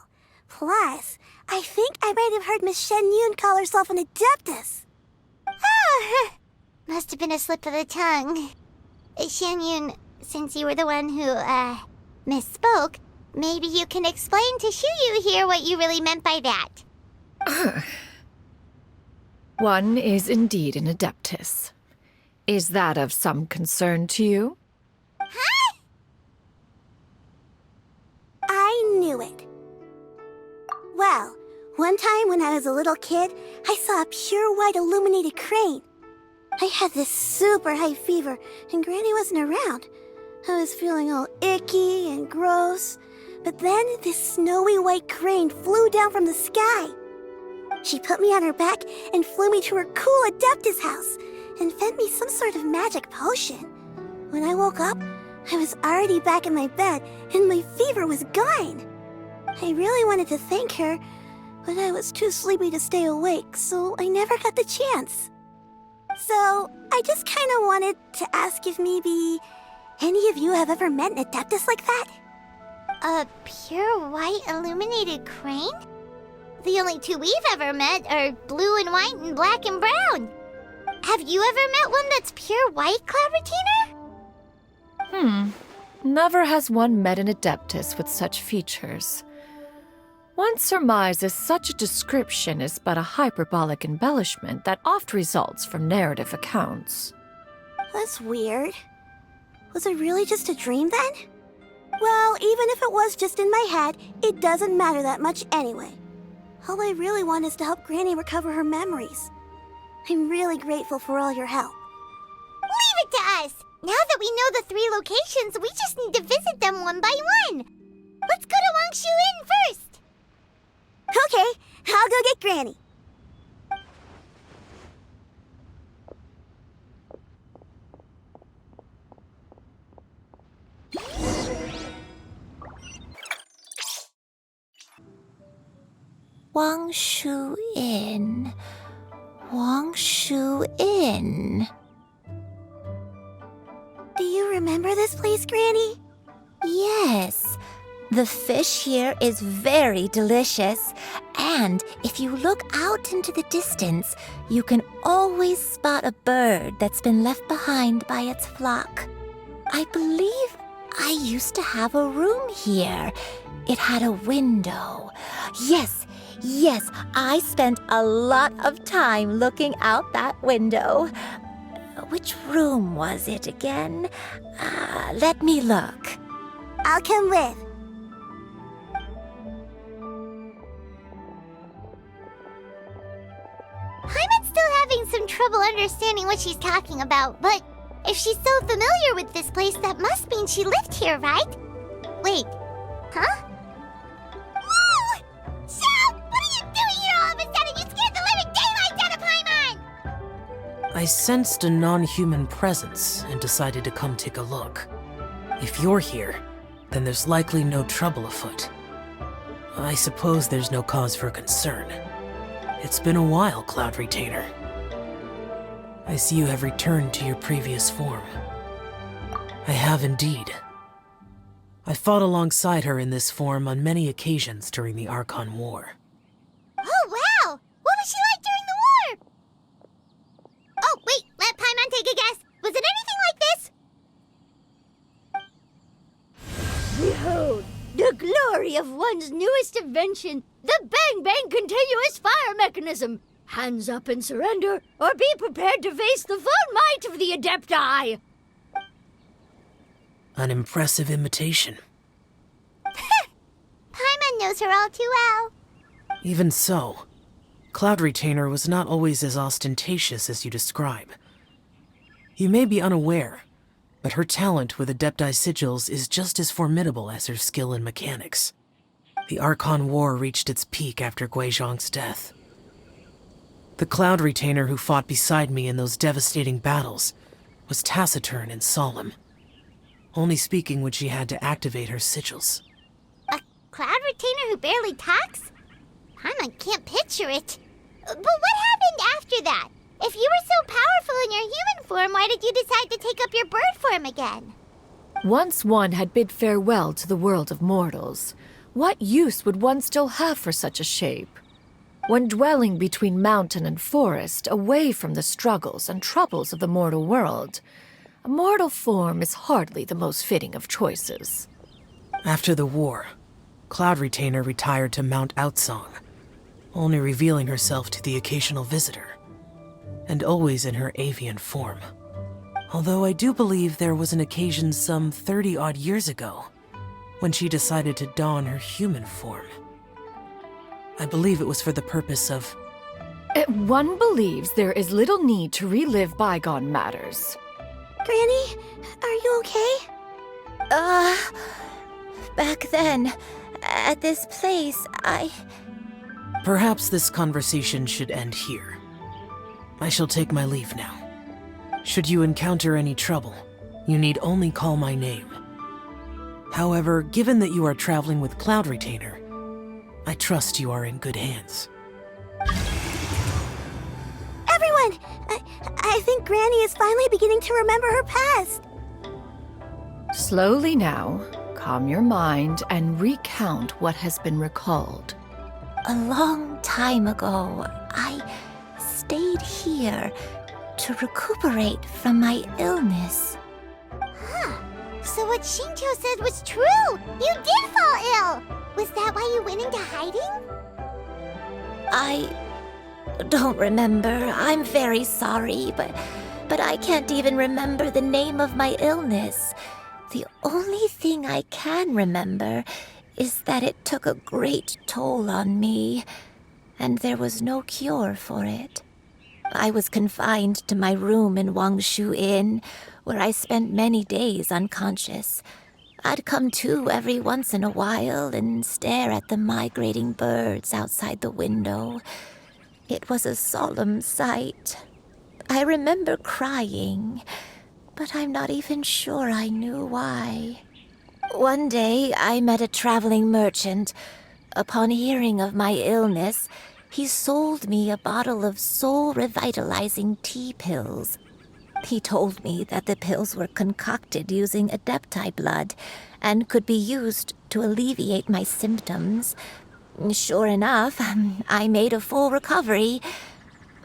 S16: Plus, I think I might have heard Miss Shen Yun call herself an Adeptus.
S1: Oh, must have been a slip of the tongue. Xianyun, since you were the one who, misspoke, Maybe you can explain to Shuyu here what you really meant by that.
S2: One is indeed an Adeptus. Is that of some concern to you?
S1: Huh?
S16: I knew it. Well, one time when I was a little kid, I saw a pure white illuminated crane. I had this super high fever, and Granny wasn't around. I was feeling all icky and gross. But then this snowy white crane flew down from the sky. She put me on her back and flew me to her cool Adeptus house and fed me some sort of magic potion. When I woke up, I was already back in my bed and my fever was gone. I really wanted to thank her, but I was too sleepy to stay awake, so I never got the chance. So, I just kind of wanted to ask if maybe any of you have ever met an Adeptus like that?
S1: A pure white illuminated crane? The only two we've ever met are blue and white and black and brown. Have you ever met one that's pure white, Cloud Retainer?
S2: Never has one met an Adeptus with such features. One surmises such a description is but a hyperbolic embellishment that oft results from narrative accounts.
S16: That's weird. Was it really just a dream then? Well, even if it was just in my head, it doesn't matter that much anyway. All I really want is to help Granny recover her memories. I'm really grateful for all your help.
S1: Leave it to us! Now that we know the 3 locations, we just need to visit them one by one. Let's go to Wangshu Inn first.
S16: Okay, I'll go get Granny.
S13: Wangshu Inn. Wangshu Inn.
S16: Do you remember this place, Granny?
S13: Yes. The fish here is very delicious, and if you look out into the distance, you can always spot a bird that's been left behind by its flock. I believe I used to have a room here. It had a window. Yes, I spent a lot of time looking out that window. Which room was it again? Let me look.
S16: I'll come with.
S1: Paimon's still having some trouble understanding what she's talking about, but if she's so familiar with this place, that must mean she lived here, right? Wait, huh? Whoa! Shao! What are you doing here all of a sudden? You scared the living daylights out of Paimon!
S17: I sensed a non-human presence and decided to come take a look. If you're here, then there's likely no trouble afoot. I suppose there's no cause for concern. It's been a while, Cloud Retainer. I see you have returned to your previous form. I have indeed. I fought alongside her in this form on many occasions during the Archon War.
S1: Oh, wow! What was she like during the war? Oh, wait, let Paimon take a guess. Was it anything like this?
S18: Behold, the glory of one's newest invention, the Bang Bang Continuous Fire Mechanism. Hands up and surrender, or be prepared to face the full might of the Adepti.
S17: An impressive imitation.
S1: Paimon knows her all too well.
S17: Even so, Cloud Retainer was not always as ostentatious as you describe. You may be unaware, but her talent with Adepti sigils is just as formidable as her skill in mechanics. The Archon War reached its peak after Guizhong's death. The Cloud Retainer who fought beside me in those devastating battles was taciturn and solemn, only speaking when she had to activate her sigils.
S1: A Cloud Retainer who barely talks? Paimon can't picture it. But what happened after that? If you were so powerful in your human form, why did you decide to take up your bird form again?
S2: Once one had bid farewell to the world of mortals, what use would one still have for such a shape? When dwelling between mountain and forest, away from the struggles and troubles of the mortal world, a mortal form is hardly the most fitting of choices.
S17: After the war, Cloud Retainer retired to Mount Outsong, only revealing herself to the occasional visitor, and always in her avian form. Although I do believe there was an occasion some 30-odd years ago when she decided to don her human form. I believe it was for the purpose of...
S2: One believes there is little need to relive bygone matters.
S16: Granny, are you okay?
S13: Back then, at this place,
S17: Perhaps this conversation should end here. I shall take my leave now. Should you encounter any trouble, you need only call my name. However, given that you are traveling with Cloud Retainer, I trust you are in good hands.
S16: Everyone! I think Granny is finally beginning to remember her past.
S2: Slowly now, calm your mind and recount what has been recalled.
S13: A long time ago, I stayed here to recuperate from my illness.
S1: Huh. So what Shinto said was true! You did fall ill! Was that why you went into hiding?
S13: I don't remember. I'm very sorry, but I can't even remember the name of my illness. The only thing I can remember is that it took a great toll on me, and there was no cure for it. I was confined to my room in Wangshu Inn, where I spent many days unconscious. I'd come to every once in a while and stare at the migrating birds outside the window. It was a solemn sight. I remember crying, but I'm not even sure I knew why. One day, I met a traveling merchant. Upon hearing of my illness, he sold me a bottle of soul-revitalizing tea pills. He told me that the pills were concocted using Adepti blood and could be used to alleviate my symptoms. Sure enough, I made a full recovery.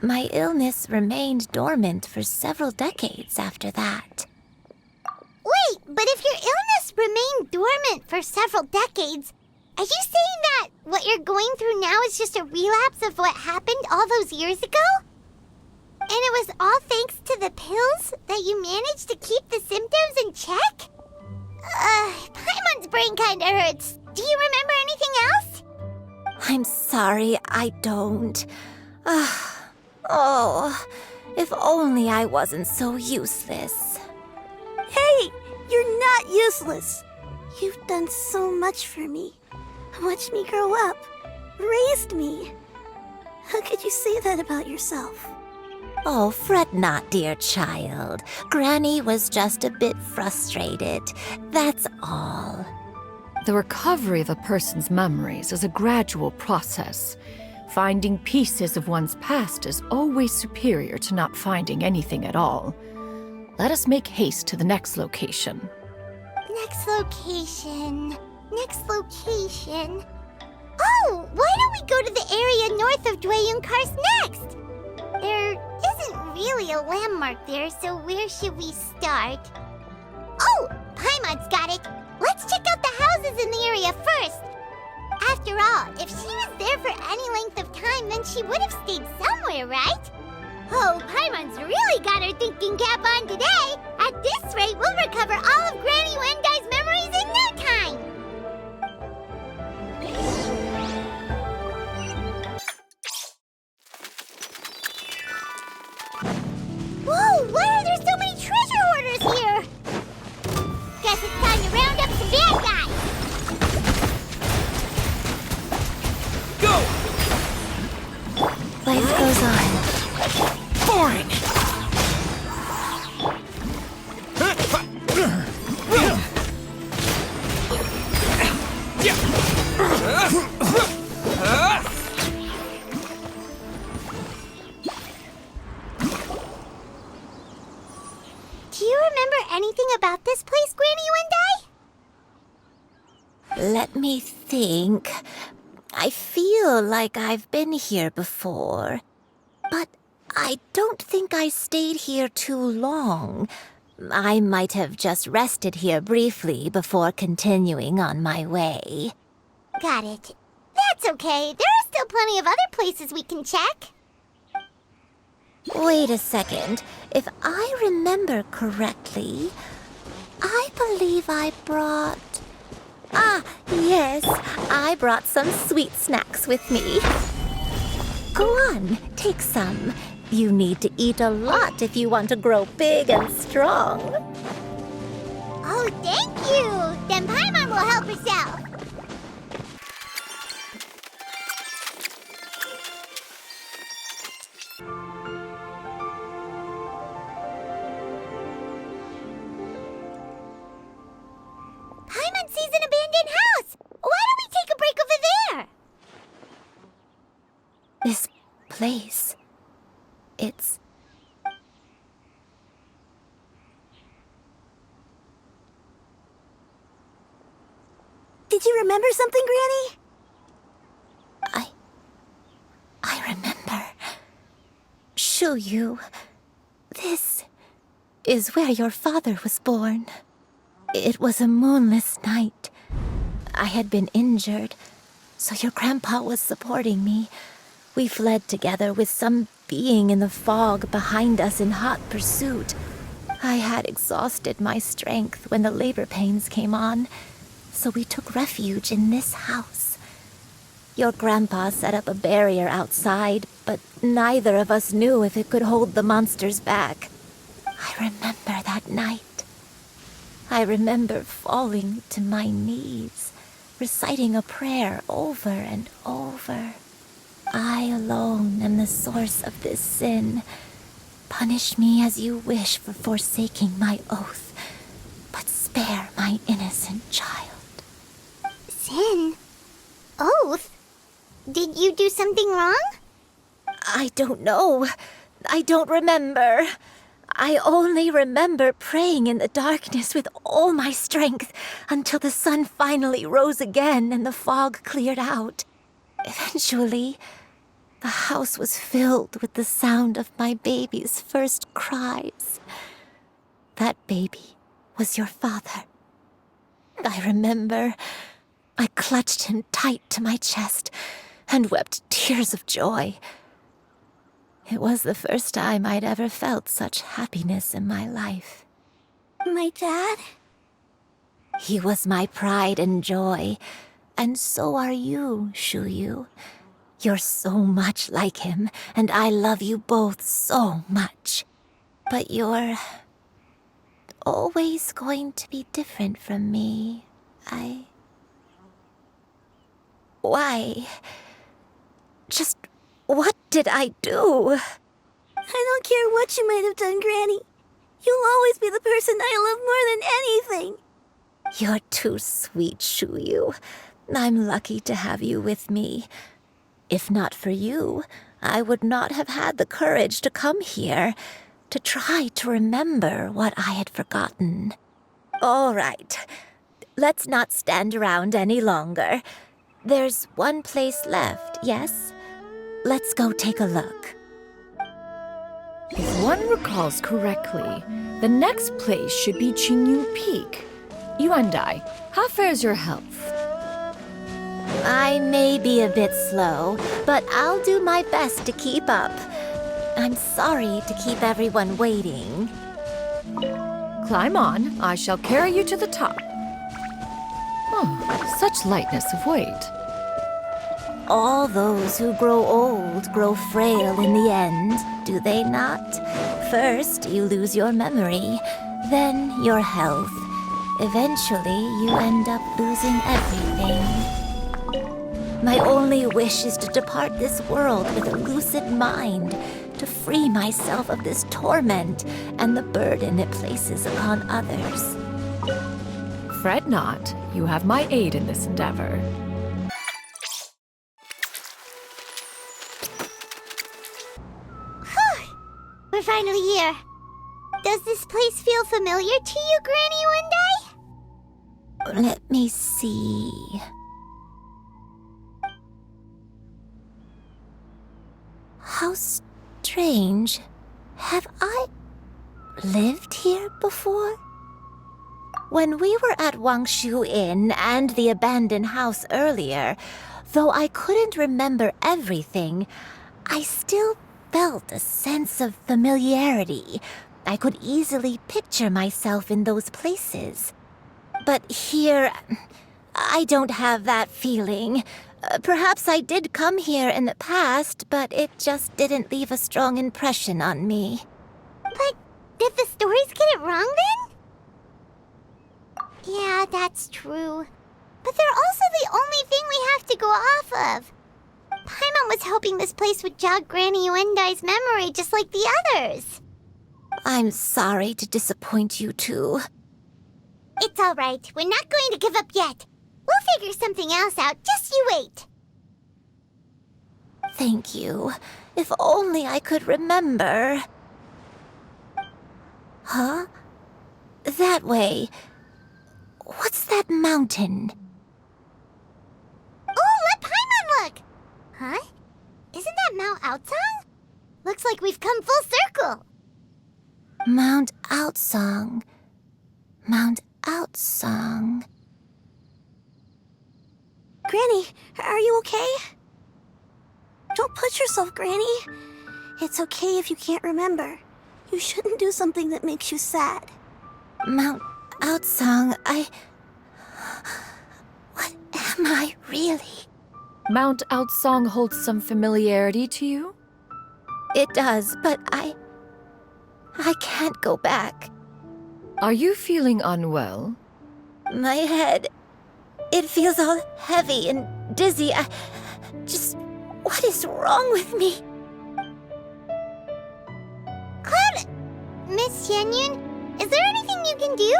S13: My illness remained dormant for several decades after that.
S1: Wait, but if your illness remained dormant for several decades, are you saying that what you're going through now is just a relapse of what happened all those years ago? And it was all thanks to the pills that you managed to keep the symptoms in check? Paimon's brain kinda hurts. Do you remember anything else?
S13: I'm sorry, I don't. Oh, if only I wasn't so useless.
S16: Hey, you're not useless. You've done so much for me. Watched me grow up. Raised me. How could you say that about yourself?
S13: Oh, fret not, dear child. Granny was just a bit frustrated. That's all.
S2: The recovery of a person's memories is a gradual process. Finding pieces of one's past is always superior to not finding anything at all. Let us make haste to the next location.
S1: Next location. Next location. Oh, why don't we go to the area north of Dwayun Karst next? There isn't really a landmark there, so where should we start? Oh, Paimon's got it. Let's check out the houses in the area first. After all, if she was there for any length of time, then she would have stayed somewhere, right? Oh, Paimon's really got her thinking cap on today. At this rate, we'll recover all of Granny Wendai's memories in no time. Whoa, why are there so many treasure hoarders here? Guess it's time to round up some bad guys.
S13: Life goes on.
S17: Boring!
S1: Do you remember anything about this place, Granny Wendai?
S13: Let me think. I feel like I've been here before, but I don't think I stayed here too long. I might have just rested here briefly before continuing on my way.
S1: got it. That's okay. There are still plenty of other places we can check.
S13: Wait a second. If I remember correctly, I believe I brought... Ah, yes. I brought some sweet snacks with me. Go on, take some. You need to eat a lot if you want to grow big and strong.
S1: Oh, thank you! Then Paimon will help herself. Paimon sees an abandoned house! Why don't we take a break over there?
S13: This place... It's...
S16: Did you remember something, Granny?
S13: I remember. Shuyu, this is where your father was born. It was a moonless night. I had been injured, so your grandpa was supporting me. We fled together with some being in the fog behind us in hot pursuit. I had exhausted my strength when the labor pains came on, so we took refuge in this house. Your grandpa set up a barrier outside, but neither of us knew if it could hold the monsters back. I remember that night. I remember falling to my knees, reciting a prayer over and over. I alone am the source of this sin. Punish me as you wish for forsaking my oath, but spare my innocent child.
S1: Sin? Oath? Did you do something wrong?
S13: I don't know. I don't remember. I only remember praying in the darkness with all my strength until the sun finally rose again and the fog cleared out. Eventually, the house was filled with the sound of my baby's first cries. That baby was your father. I remember I clutched him tight to my chest and wept tears of joy. It was the first time I'd ever felt such happiness in my life.
S16: My dad?
S13: He was my pride and joy, and so are you, Shuyu. You're so much like him, and I love you both so much. But you're always going to be different from me. Why? Just what did I do?
S16: I don't care what you might have done, Granny. You'll always be the person I love more than anything.
S13: You're too sweet, Shuyu. I'm lucky to have you with me. If not for you, I would not have had the courage to come here, to try to remember what I had forgotten. All right, let's not stand around any longer. There's one place left, yes? Let's go take a look.
S2: If one recalls correctly, the next place should be Qingyu Peak. Yuandai, how fares your health?
S13: I may be a bit slow, but I'll do my best to keep up. I'm sorry to keep everyone waiting.
S2: Climb on. I shall carry you to the top. Oh, such lightness of weight.
S13: All those who grow old grow frail in the end, do they not? First, you lose your memory, then your health. Eventually, you end up losing everything. My only wish is to depart this world with a lucid mind, to free myself of this torment and the burden it places upon others.
S2: Fret not. You have my aid in this endeavor.
S1: We're finally here. Does this place feel familiar to you, Granny One Day?
S13: Let me see. How strange. Have I lived here before? When we were at Wangshu Inn and the abandoned house earlier, though I couldn't remember everything, I still felt a sense of familiarity. I could easily picture myself in those places. But here, I don't have that feeling. Perhaps I did come here in the past, but it just didn't leave a strong impression on me.
S1: But did the stories get it wrong then? Yeah, that's true. But they're also the only thing we have to go off of. Paimon was hoping this place would jog Granny Uendai's memory just like the others.
S13: I'm sorry to disappoint you too.
S1: It's all right. We're not going to give up yet. We'll figure something else out. Just you wait.
S13: Thank you. If only I could remember. Huh? That way. What's that mountain?
S1: Oh, let Paimon look! Huh? Isn't that Mount Outsong? Looks like we've come full circle.
S13: Mount Outsong. Mount Outsong.
S16: Granny, are you okay? Don't push yourself, Granny. It's okay if you can't remember. You shouldn't do something that makes you sad.
S13: Mount Outsong, What am I really?
S2: Mount Outsong holds some familiarity to you?
S13: It does, but I can't go back.
S2: Are you feeling unwell?
S13: My head, it feels all heavy and dizzy. What is wrong with me?
S1: Cloud, Miss Xianyun, is there anything you can do?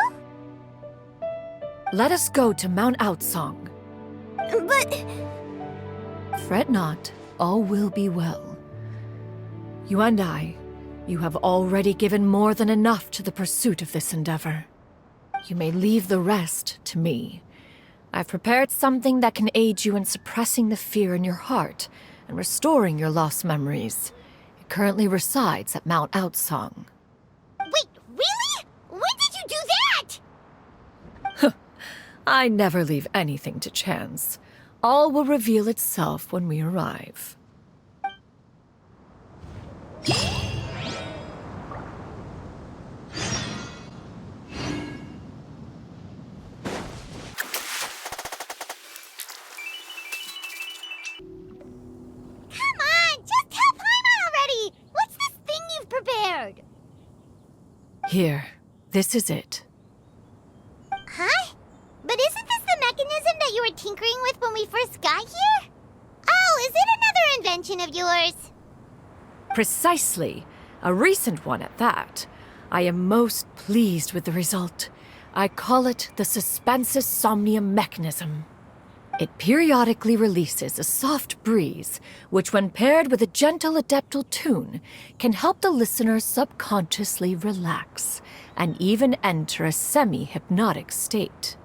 S2: Let us go to Mount Outsong.
S16: But...
S2: Fret not, all will be well. You and I, you have already given more than enough to the pursuit of this endeavor. You may leave the rest to me. I've prepared something that can aid you in suppressing the fear in your heart and restoring your lost memories. It currently resides at Mount Outsong.
S1: Wait, really? When did you do that?
S2: I never leave anything to chance. All will reveal itself when we arrive.
S1: Prepared.
S2: Here, this is it.
S1: Huh? But isn't this the mechanism that you were tinkering with when we first got here? Oh, is it another invention of yours?
S2: Precisely. A recent one at that. I am most pleased with the result. I call it the Suspensus Somnium mechanism. It periodically releases a soft breeze, which when paired with a gentle adeptal tune, can help the listener subconsciously relax and even enter a semi-hypnotic state.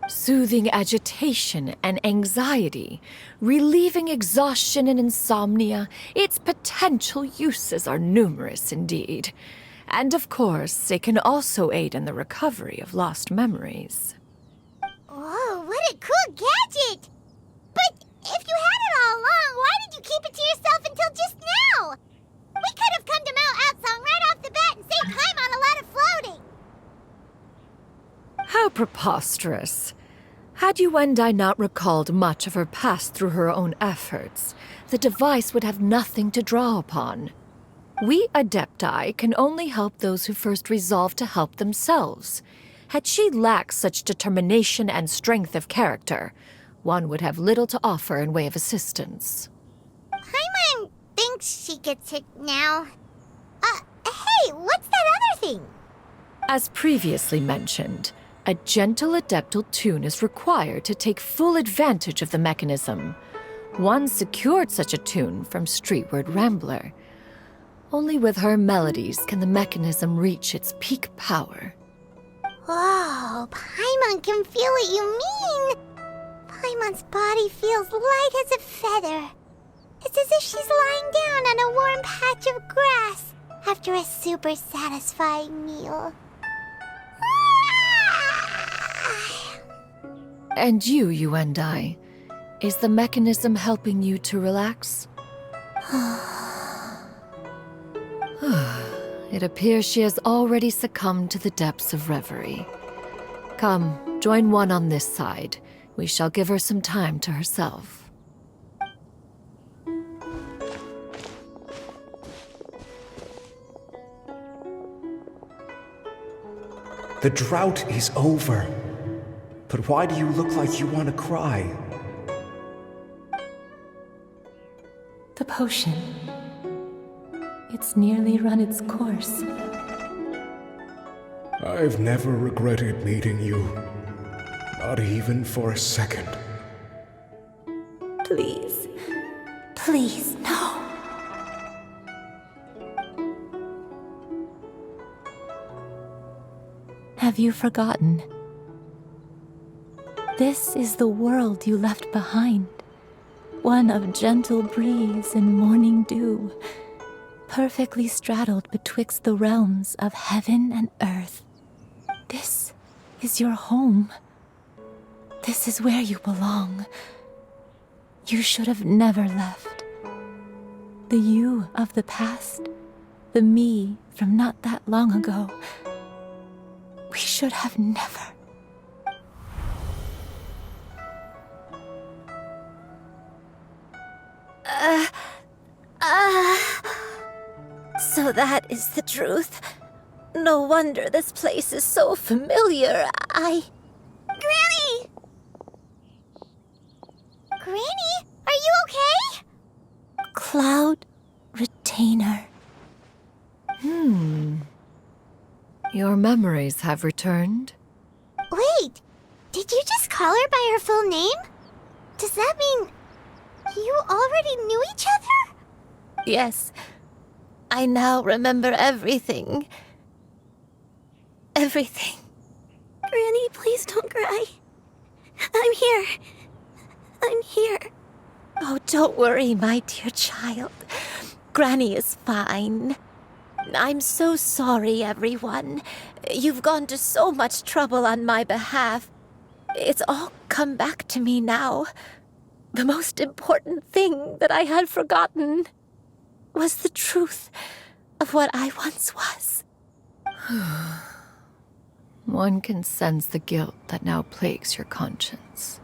S2: Soothing agitation and anxiety, relieving exhaustion and insomnia, its potential uses are numerous indeed. And of course, it can also aid in the recovery of lost memories.
S1: Whoa, what a cool gadget! But if you had it all along, why did you keep it to yourself until just now? We could have come to Mount Outsong right off the bat and saved Paimon a lot of floating!
S2: How preposterous. Had Yuendai not recalled much of her past through her own efforts, the device would have nothing to draw upon. We Adepti can only help those who first resolve to help themselves. Had she lacked such determination and strength of character, one would have little to offer in way of assistance.
S1: Paimon thinks she gets it now. Hey, what's that other thing?
S2: As previously mentioned, a gentle adeptal tune is required to take full advantage of the mechanism. One secured such a tune from Streetward Rambler. Only with her melodies can the mechanism reach its peak power.
S1: Whoa, Paimon can feel what you mean. Paimon's body feels light as a feather. It's as if she's lying down on a warm patch of grass after a super satisfying meal. Ah!
S2: And you and I. Is the mechanism helping you to relax? It appears she has already succumbed to the depths of reverie. Come, join one on this side. We shall give her some time to herself.
S19: The drought is over. But why do you look like you want to cry?
S20: The potion. It's nearly run its course.
S19: I've never regretted meeting you. Not even for a second.
S20: Please. Please, no. Have you forgotten? This is the world you left behind. One of gentle breeze and morning dew, perfectly straddled betwixt the realms of heaven and earth. This is your home. This is where you belong. You should have never left. The you of the past, the me from not that long ago. We should have never.
S13: So that is the truth. No wonder this place is so familiar.
S1: Granny! Granny, are you okay?
S20: Cloud Retainer.
S2: Your memories have returned?
S1: Wait, did you just call her by her full name? Does that mean you already knew each other?
S13: Yes. I now remember everything. Everything.
S16: Granny, please don't cry. I'm here. I'm here.
S13: Oh, don't worry, my dear child. Granny is fine. I'm so sorry, everyone. You've gone to so much trouble on my behalf. It's all come back to me now. The most important thing that I had forgotten was the truth of what I once was.
S2: One can sense the guilt that now plagues your conscience.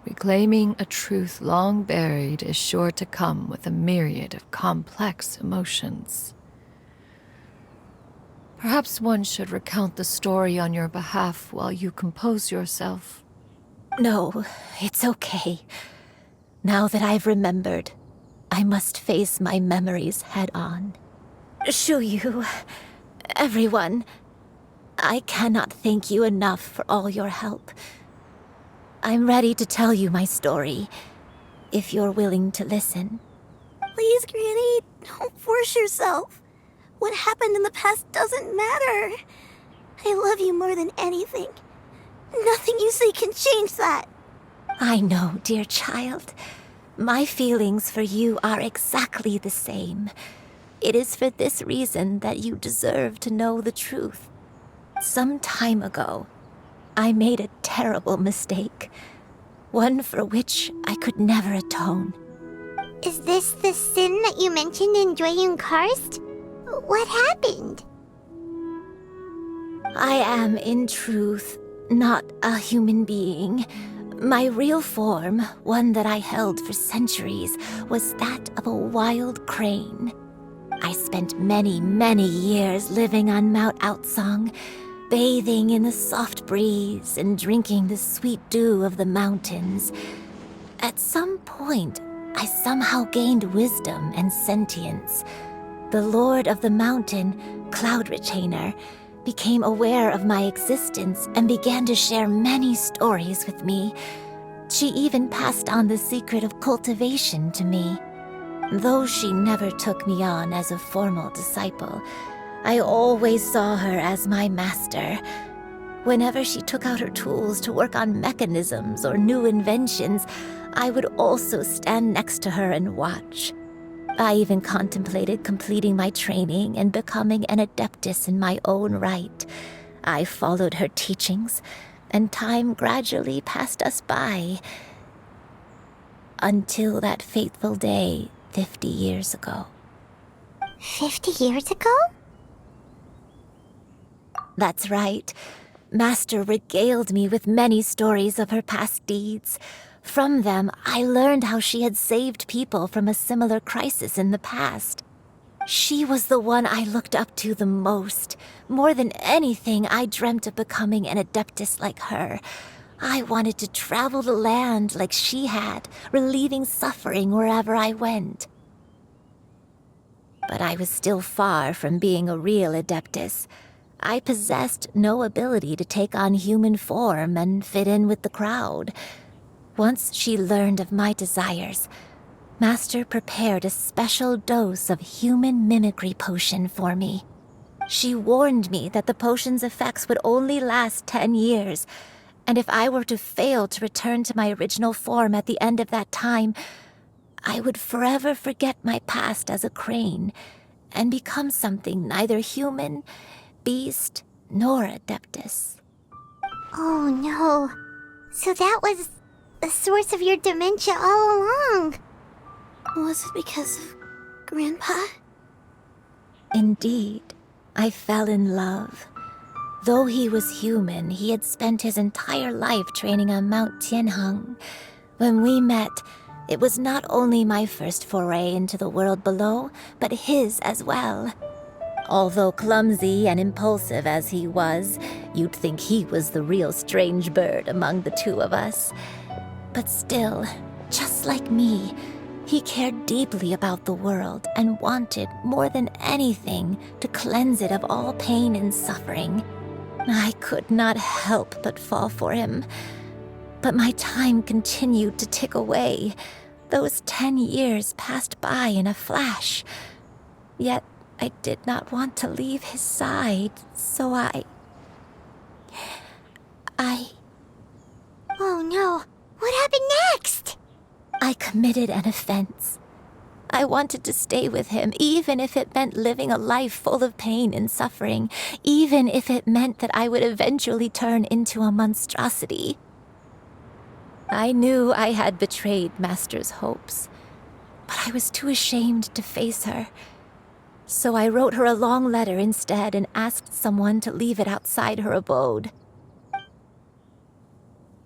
S2: Reclaiming a truth long buried is sure to come with a myriad of complex emotions. Perhaps one should recount the story on your behalf while you compose yourself.
S13: No, it's okay. Now that I've remembered, I must face my memories head on. Shuyu, everyone, I cannot thank you enough for all your help. I'm ready to tell you my story, if you're willing to listen.
S16: Please, Granny, don't force yourself. What happened in the past doesn't matter. I love you more than anything. Nothing you say can change that.
S13: I know, dear child. My feelings for you are exactly the same. It is for this reason that you deserve to know the truth. Some time ago, I made a terrible mistake. One for which I could never atone.
S1: Is this the sin that you mentioned in Dwayun Karst? What happened?
S13: I am, in truth, not a human being. My real form, one that I held for centuries, was that of a wild crane. I spent many, many years living on Mount Outsong, bathing in the soft breeze and drinking the sweet dew of the mountains. At some point, I somehow gained wisdom and sentience. The Lord of the Mountain, Cloud Retainer, became aware of my existence and began to share many stories with me. She even passed on the secret of cultivation to me. Though she never took me on as a formal disciple, I always saw her as my master. Whenever she took out her tools to work on mechanisms or new inventions, I would also stand next to her and watch. I even contemplated completing my training and becoming an adeptus in my own right. I followed her teachings, and time gradually passed us by. Until that fateful day 50 years ago.
S1: 50 years ago?
S13: That's right. Master regaled me with many stories of her past deeds. From them, I learned how she had saved people from a similar crisis in the past. She was the one I looked up to the most. More than anything, I dreamt of becoming an adeptus like her. I wanted to travel the land like she had, relieving suffering wherever I went. But I was still far from being a real adeptus. I possessed no ability to take on human form and fit in with the crowd. Once she learned of my desires, Master prepared a special dose of human mimicry potion for me. She warned me that the potion's effects would only last 10 years, and if I were to fail to return to my original form at the end of that time, I would forever forget my past as a crane and become something neither human, beast, nor adeptus.
S1: Oh no. So that was the source of your dementia all along.
S16: Was it because of Grandpa?
S13: Indeed, I fell in love. Though he was human, he had spent his entire life training on Mount Tianheng. When we met, it was not only my first foray into the world below, but his as well. Although clumsy and impulsive as he was, you'd think he was the real strange bird among the two of us. But still, just like me, he cared deeply about the world and wanted, more than anything, to cleanse it of all pain and suffering. I could not help but fall for him. But my time continued to tick away. Those 10 years passed by in a flash. Yet I did not want to leave his side, so I...
S1: Oh no. What happened next?
S13: I committed an offense. I wanted to stay with him, even if it meant living a life full of pain and suffering, even if it meant that I would eventually turn into a monstrosity. I knew I had betrayed Master's hopes, but I was too ashamed to face her. So I wrote her a long letter instead and asked someone to leave it outside her abode.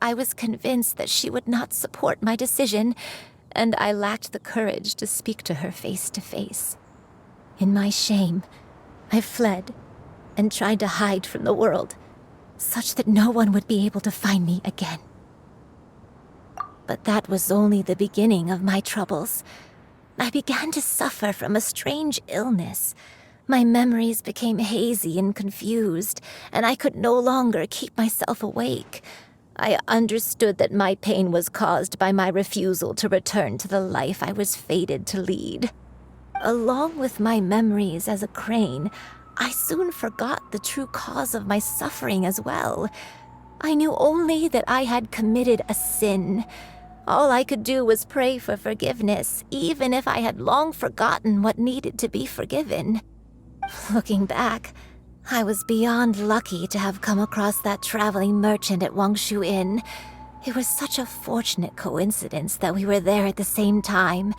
S13: I was convinced that she would not support my decision, and I lacked the courage to speak to her face to face. In my shame, I fled and tried to hide from the world, such that no one would be able to find me again. But that was only the beginning of my troubles. I began to suffer from a strange illness. My memories became hazy and confused, and I could no longer keep myself awake. I understood that my pain was caused by my refusal to return to the life I was fated to lead. Along with my memories as a crane, I soon forgot the true cause of my suffering as well. I knew only that I had committed a sin. All I could do was pray for forgiveness, even if I had long forgotten what needed to be forgiven. Looking back, I was beyond lucky to have come across that traveling merchant at Wangshu Inn. It was such a fortunate coincidence that we were there at the same time.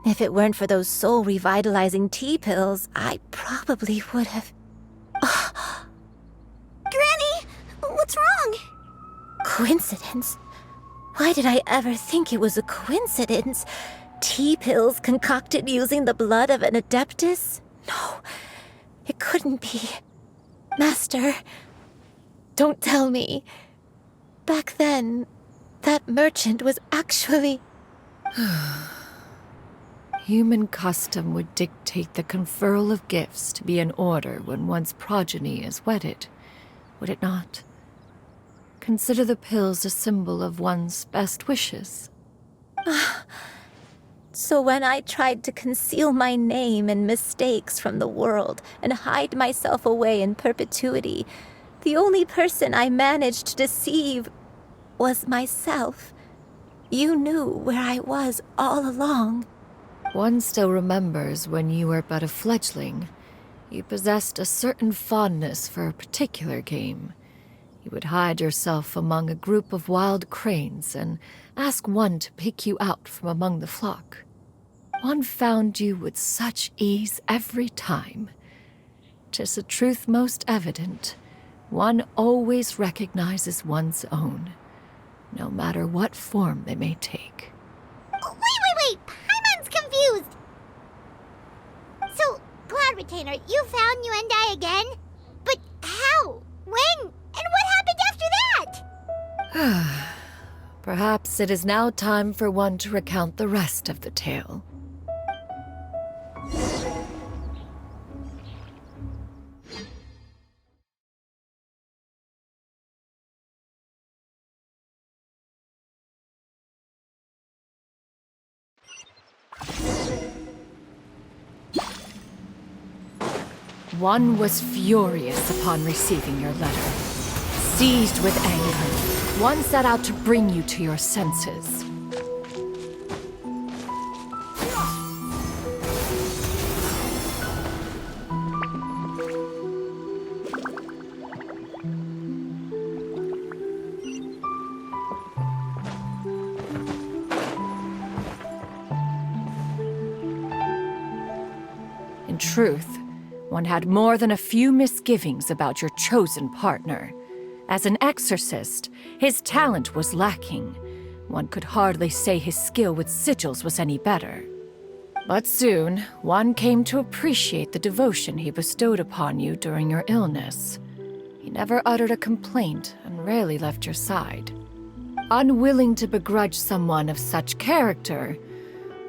S13: If it weren't for those soul-revitalizing tea pills, I probably would have...
S16: Granny! What's wrong?
S13: Coincidence? Why did I ever think it was a coincidence? Tea pills concocted using the blood of an adeptus? No, it couldn't be. Master, don't tell me. Back then, that merchant was actually...
S2: Human custom would dictate the conferral of gifts to be in order when one's progeny is wedded, would it not? Consider the pills a symbol of one's best wishes.
S13: So when I tried to conceal my name and mistakes from the world and hide myself away in perpetuity, the only person I managed to deceive was myself. You knew where I was all along.
S2: One still remembers when you were but a fledgling. You possessed a certain fondness for a particular game. You would hide yourself among a group of wild cranes and ask one to pick you out from among the flock. One found you with such ease every time. 'Tis a truth most evident. One always recognizes one's own, no matter what form they may take.
S1: Wait! Paimon's confused! So, Cloud Retainer, you found Yuendai again? But how? When? And what happened after that?
S2: Perhaps it is now time for one to recount the rest of the tale. One was furious upon receiving your letter. Seized with anger, one set out to bring you to your senses. In truth, one had more than a few misgivings about your chosen partner. As an exorcist, his talent was lacking. One could hardly say his skill with sigils was any better. But soon, one came to appreciate the devotion he bestowed upon you during your illness. He never uttered a complaint and rarely left your side. Unwilling to begrudge someone of such character,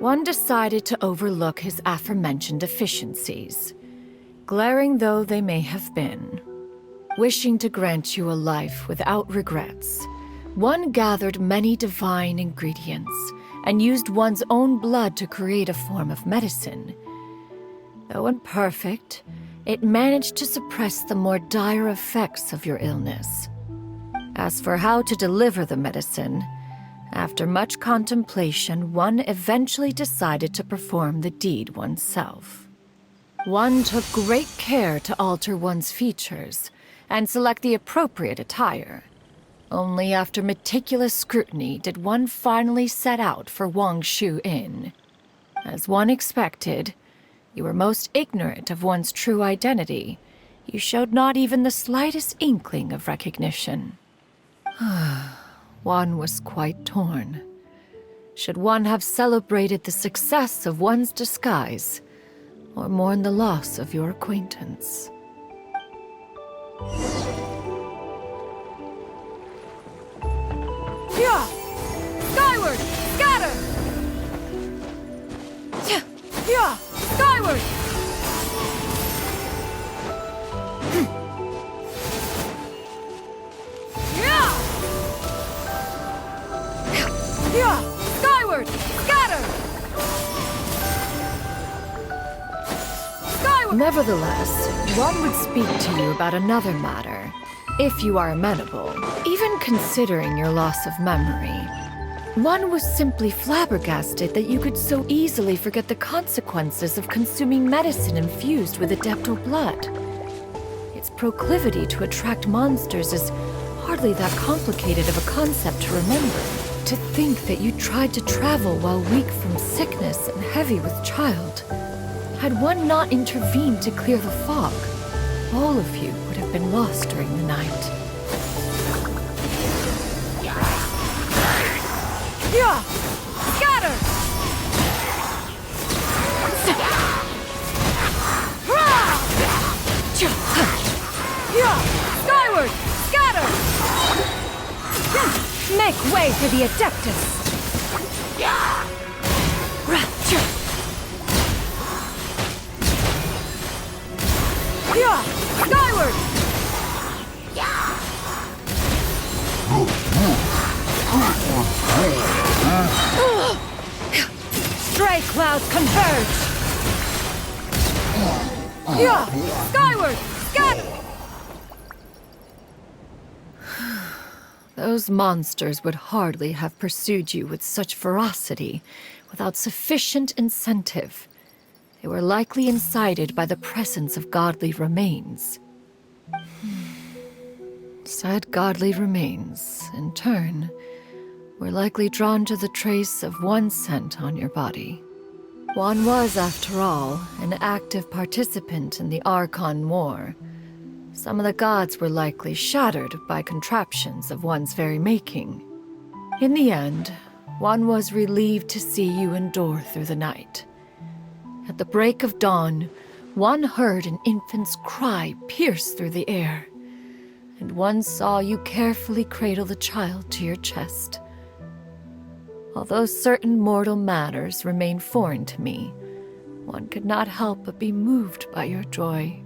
S2: one decided to overlook his aforementioned deficiencies, glaring though they may have been. Wishing to grant you a life without regrets, one gathered many divine ingredients and used one's own blood to create a form of medicine. Though imperfect, it managed to suppress the more dire effects of your illness. As for how to deliver the medicine, after much contemplation, one eventually decided to perform the deed oneself. One took great care to alter one's features and select the appropriate attire. Only after meticulous scrutiny did one finally set out for Wangshu Inn. As one expected, you were most ignorant of one's true identity. You showed not even the slightest inkling of recognition. One was quite torn. Should one have celebrated the success of one's disguise, or mourn the loss of your acquaintance?
S12: Yeah! Skyward! Scatter! Yeah! Skyward! Yeah! Yeah! Skyward! Scatter! Skyward!
S2: Nevertheless, one would speak to you about another matter, if you are amenable. Even considering your loss of memory, one was simply flabbergasted that you could so easily forget the consequences of consuming medicine infused with Adeptal blood. Its proclivity to attract monsters is hardly that complicated of a concept to remember. To think that you tried to travel while weak from sickness and heavy with child. Had one not intervened to clear the fog, all of you would have been lost during the night.
S12: Yeah! Scatter! Yeah! Skyward! Scatter!
S2: Make way for the Adeptus!
S12: Yeah! Skyward!
S2: Stray clouds converge!
S12: Yeah! Skyward! Scatter!
S2: Those monsters would hardly have pursued you with such ferocity without sufficient incentive. They were likely incited by the presence of godly remains. Said godly remains, in turn, were likely drawn to the trace of one scent on your body. One was, after all, an active participant in the Archon War. Some of the gods were likely shattered by contraptions of one's very making. In the end, one was relieved to see you endure through the night. At the break of dawn, one heard an infant's cry pierce through the air, and one saw you carefully cradle the child to your chest. Although certain mortal matters remain foreign to me, one could not help but be moved by your joy.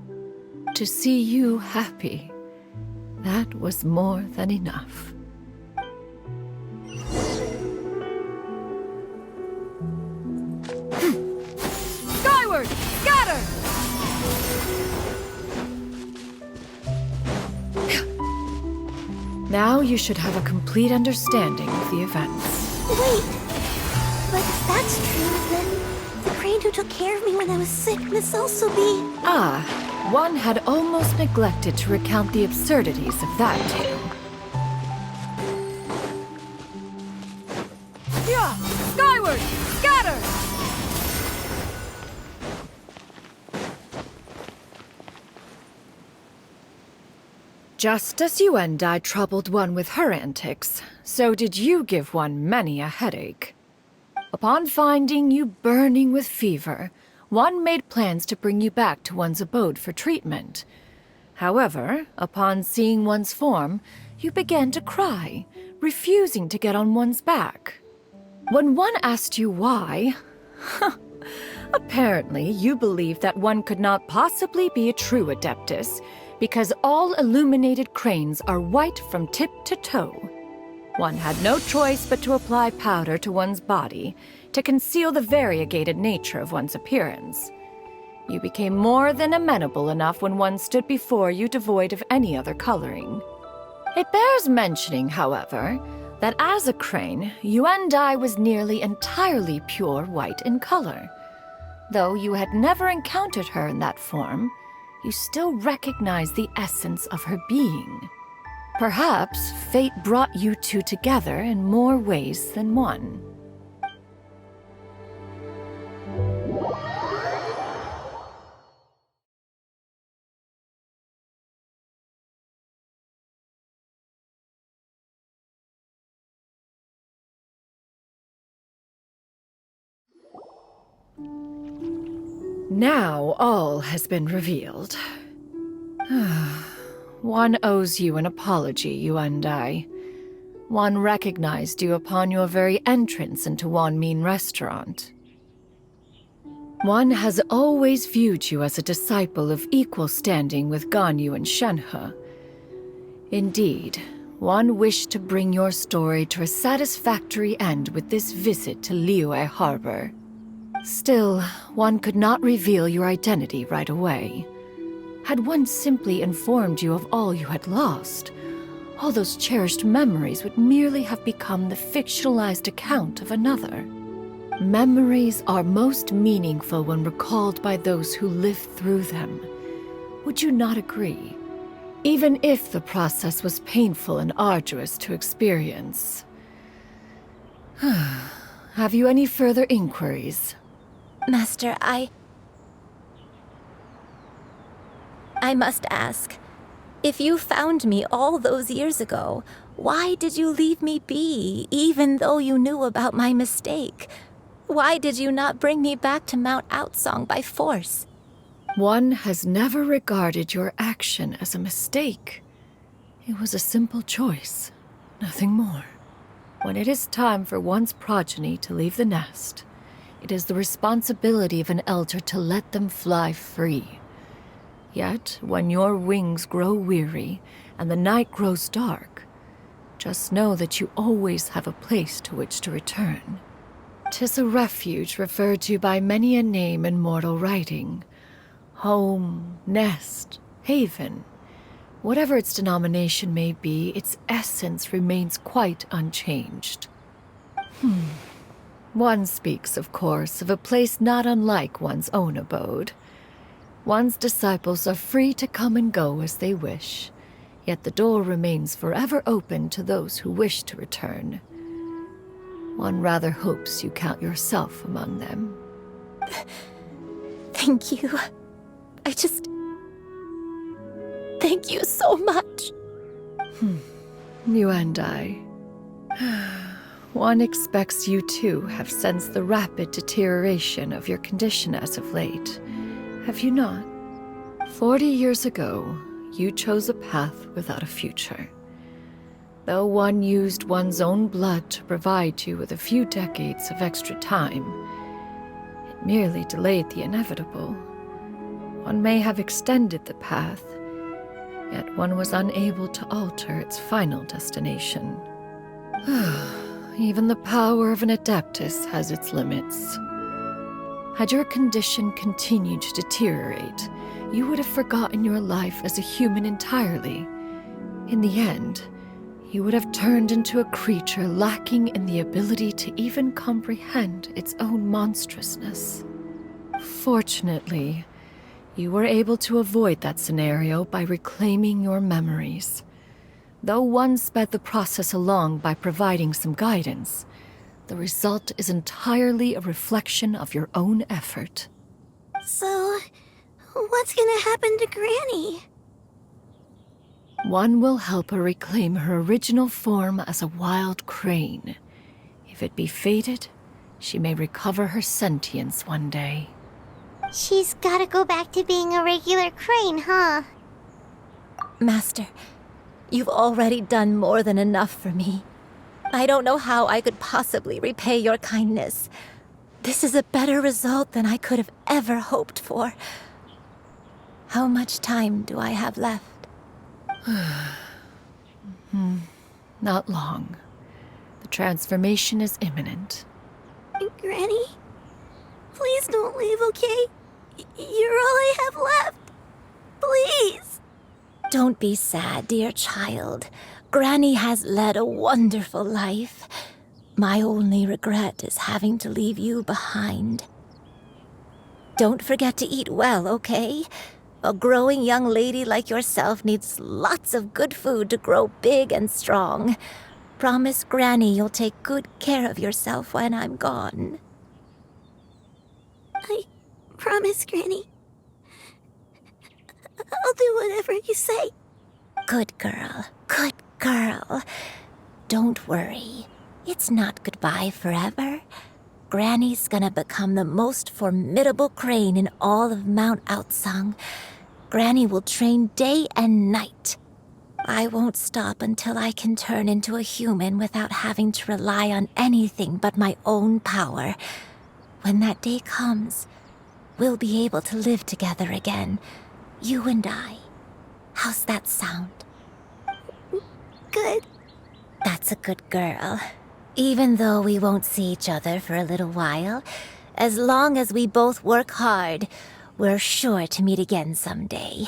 S2: To see you happy, that was more than enough.
S12: Skyward! Scatter!
S2: Now you should have a complete understanding of the events.
S16: Wait, but if that's true, then the crane who took care of me when I was sick must also be...
S2: Ah, one had almost neglected to recount the absurdities of that tale.
S12: Yeah! Skyward! Scatter!
S2: Just as you and I troubled one with her antics, so did you give one many a headache. Upon finding you burning with fever, one made plans to bring you back to one's abode for treatment. However, upon seeing one's form, you began to cry, refusing to get on one's back. When one asked you why, apparently you believed that one could not possibly be a true Adeptus, because all illuminated cranes are white from tip to toe. One had no choice but to apply powder to one's body to conceal the variegated nature of one's appearance. You became more than amenable enough when one stood before you devoid of any other coloring. It bears mentioning, however, that as a crane, Yuendai was nearly entirely pure white in color. Though you had never encountered her in that form, you still recognized the essence of her being. Perhaps fate brought you two together in more ways than one. Now all has been revealed. One owes you an apology, you and I. One recognized you upon your very entrance into Wanmin Restaurant. One has always viewed you as a disciple of equal standing with Ganyu and Shenhe. Indeed, one wished to bring your story to a satisfactory end with this visit to Liyue Harbor. Still, one could not reveal your identity right away. Had one simply informed you of all you had lost, all those cherished memories would merely have become the fictionalized account of another. Memories are most meaningful when recalled by those who lived through them. Would you not agree? Even if the process was painful and arduous to experience. Have you any further inquiries?
S3: Master, I must ask, if you found me all those years ago, why did you leave me be, even though you knew about my mistake? Why did you not bring me back to Mount Outsong by force?
S2: One has never regarded your action as a mistake. It was a simple choice, nothing more. When it is time for one's progeny to leave the nest, it is the responsibility of an elder to let them fly free. Yet, when your wings grow weary and the night grows dark, just know that you always have a place to which to return. 'Tis a refuge referred to by many a name in mortal writing. Home, nest, haven. Whatever its denomination may be, its essence remains quite unchanged. One speaks, of course, of a place not unlike one's own abode. One's disciples are free to come and go as they wish, Yet the door remains forever open to those who wish to return. One rather hopes you count yourself among them.
S20: Thank you. Thank you so much.
S2: You and I. One expects you too have sensed the rapid deterioration of your condition as of late. Have you not? 40 years ago, you chose a path without a future. Though one used one's own blood to provide you with a few decades of extra time, it merely delayed the inevitable. One may have extended the path, yet one was unable to alter its final destination. Even the power of an Adeptus has its limits. Had your condition continued to deteriorate, you would have forgotten your life as a human entirely. In the end, you would have turned into a creature lacking in the ability to even comprehend its own monstrousness. Fortunately, you were able to avoid that scenario by reclaiming your memories. Though one sped the process along by providing some guidance, the result is entirely a reflection of your own effort.
S16: So, what's gonna happen to Granny?
S2: One will help her reclaim her original form as a wild crane. If it be fated, she may recover her sentience one day.
S1: She's gotta go back to being a regular crane, huh?
S20: Master, you've already done more than enough for me. I don't know how I could possibly repay your kindness. This is a better result than I could have ever hoped for. How much time do I have left?
S2: Not long. The transformation is imminent.
S16: Granny? Please don't leave, okay? You're all I have left. Please!
S20: Don't be sad, dear child. Granny has led a wonderful life. My only regret is having to leave you behind. Don't forget to eat well, okay? A growing young lady like yourself needs lots of good food to grow big and strong. Promise Granny you'll take good care of yourself when I'm gone.
S16: I promise, Granny. I'll do whatever you say.
S20: Good girl, good girl. Don't worry. It's not goodbye forever. Granny's gonna become the most formidable crane in all of Mount Outsung. Granny will train day and night. I won't stop until I can turn into a human without having to rely on anything but my own power. When that day comes, we'll be able to live together again. You and I. How's that sound?
S16: Good.
S20: That's a good girl. Even though we won't see each other for a little while, as long as we both work hard, we're sure to meet again someday.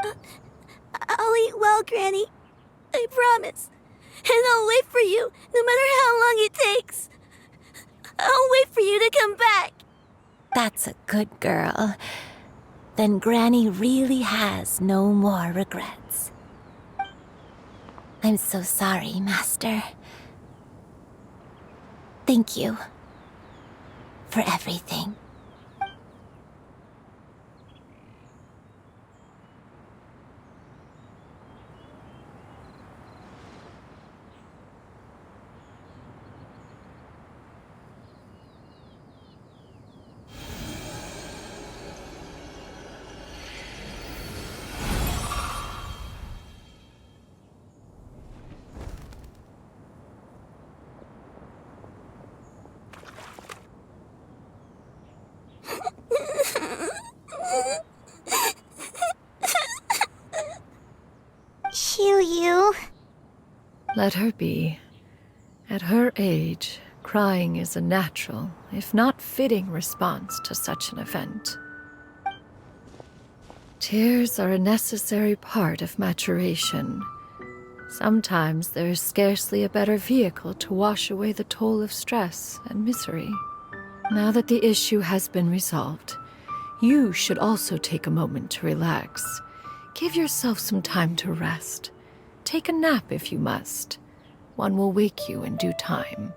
S16: I'll eat well, Granny. I promise. And I'll wait for you, no matter how long it takes. I'll wait for you to come back.
S20: That's a good girl. Then Granny really has no more regrets. I'm so sorry, Master. Thank you for everything.
S1: Shiryu.
S2: Let her be. At her age, crying is a natural, if not fitting, response to such an event. Tears are a necessary part of maturation. Sometimes there is scarcely a better vehicle to wash away the toll of stress and misery. Now that the issue has been resolved, you should also take a moment to relax. Give yourself some time to rest. take a nap if you must. One will wake you in due time.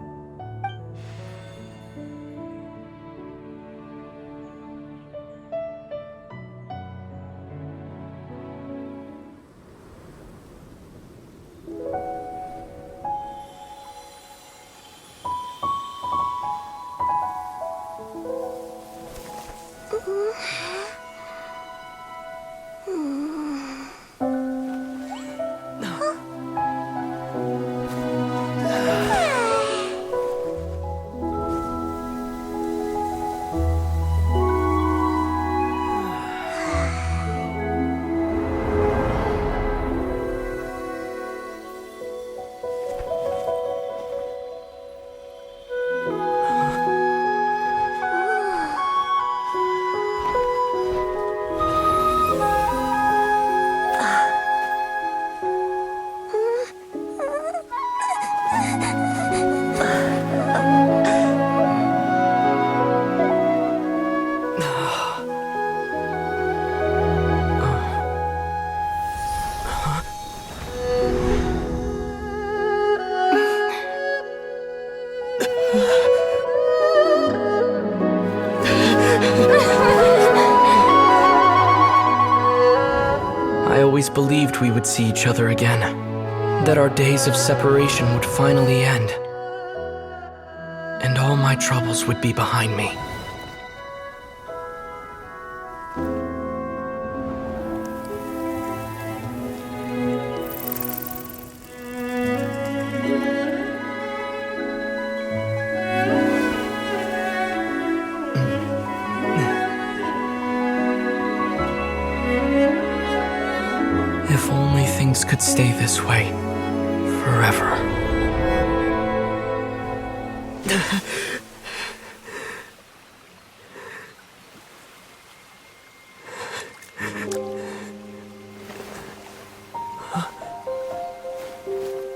S5: I always believed we would see each other again, that our days of separation would finally end, and all my troubles would be behind me. If only things could stay this way forever.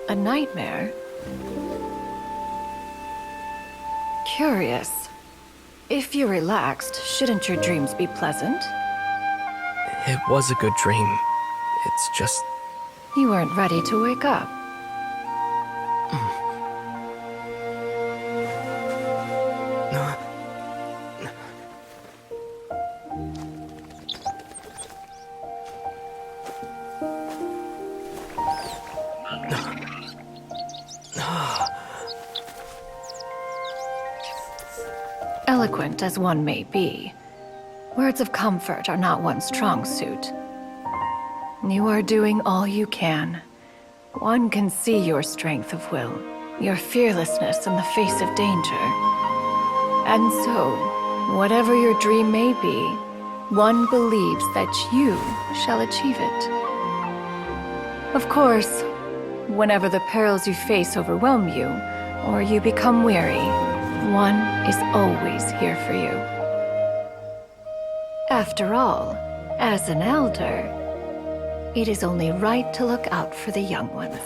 S2: A nightmare? Curious. If you're relaxed, shouldn't your dreams be pleasant?
S5: It was a good dream. It's just...
S2: You weren't ready to wake up. Eloquent as one may be, words of comfort are not one's strong suit. You are doing all you can. One can see your strength of will, your fearlessness in the face of danger. And so, whatever your dream may be, one believes that you shall achieve it. Of course, whenever the perils you face overwhelm you, or you become weary, one is always here for you. After all, as an elder, it is only right to look out for the young ones.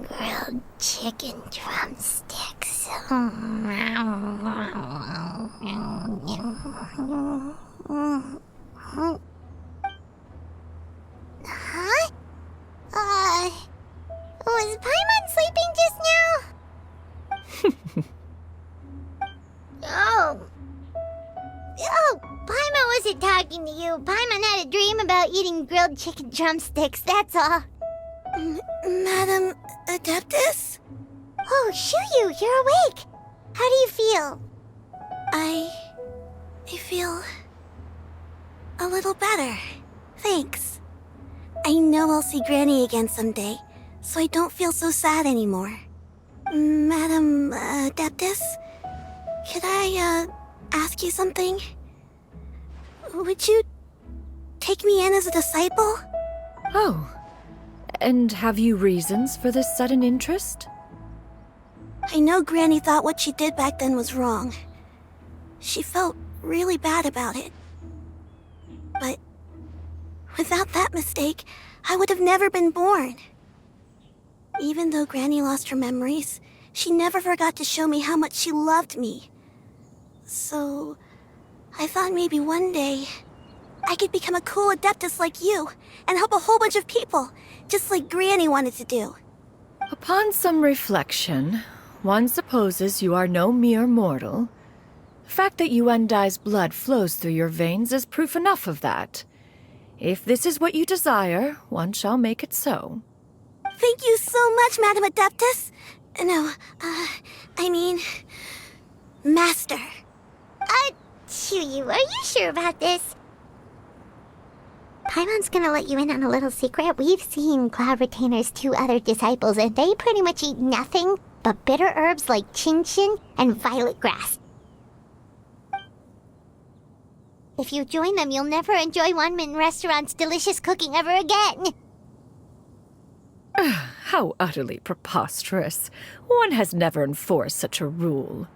S1: Grilled chicken drumsticks. Huh? Was Paimon sleeping just now? Oh, Paimon wasn't talking to you. Paimon had a dream about eating grilled chicken drumsticks, that's all.
S16: Madam Adeptus?
S1: Oh, Shuyu, you're awake. How do you feel?
S16: I feel a little better. Thanks. I know I'll see Granny again someday, so I don't feel so sad anymore. Madam Adeptus? Could I, ask you something? Would you take me in as a disciple?
S2: Oh, and have you reasons for this sudden interest?
S16: I know Granny thought what she did back then was wrong. She felt really bad about it. But without that mistake, I would have never been born. Even though Granny lost her memories, she never forgot to show me how much she loved me. So, I thought maybe one day I could become a cool adeptus like you and help a whole bunch of people, just like Granny wanted to do.
S2: Upon some reflection, one supposes you are no mere mortal. The fact that Yuendai's blood flows through your veins is proof enough of that. If this is what you desire, one shall make it so.
S16: Thank you so much, Madam Adeptus. No, I mean, Master.
S1: Chuyu, are you sure about this? Paimon's gonna let you in on a little secret. We've seen Cloud Retainer's 2 other disciples, and they pretty much eat nothing but bitter herbs like chin-chin and violet grass. If you join them, you'll never enjoy Wanmin Restaurant's delicious cooking ever again.
S2: How utterly preposterous. One has never enforced such a rule.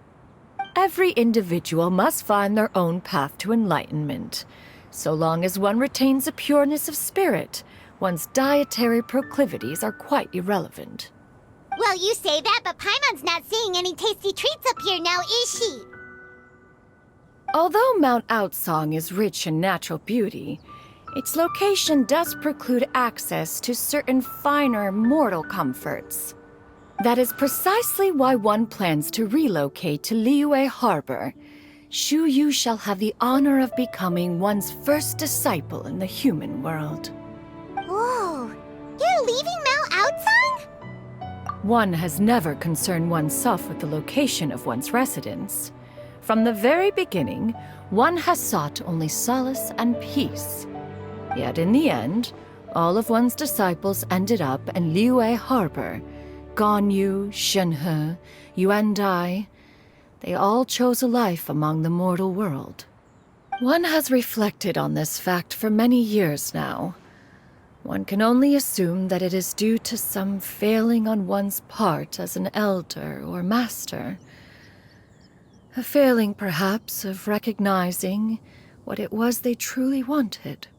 S2: Every individual must find their own path to enlightenment. So long as one retains a pureness of spirit, one's dietary proclivities are quite irrelevant.
S1: Well, you say that, but Paimon's not seeing any tasty treats up here now, is she?
S2: Although Mount Outsong is rich in natural beauty, its location does preclude access to certain finer mortal comforts. That is precisely why one plans to relocate to Liyue Harbor. Shu Yu shall have the honor of becoming one's first disciple in the human world.
S1: Whoa, you're leaving Mount Outsong?
S2: One has never concerned oneself with the location of one's residence. From the very beginning, one has sought only solace and peace. Yet in the end, all of one's disciples ended up in Liyue Harbor. Ganyu, Shenhe, Yuendai, they all chose a life among the mortal world. One has reflected on this fact for many years now. One can only assume that it is due to some failing on one's part as an elder or master. A failing, perhaps, of recognizing what it was they truly wanted.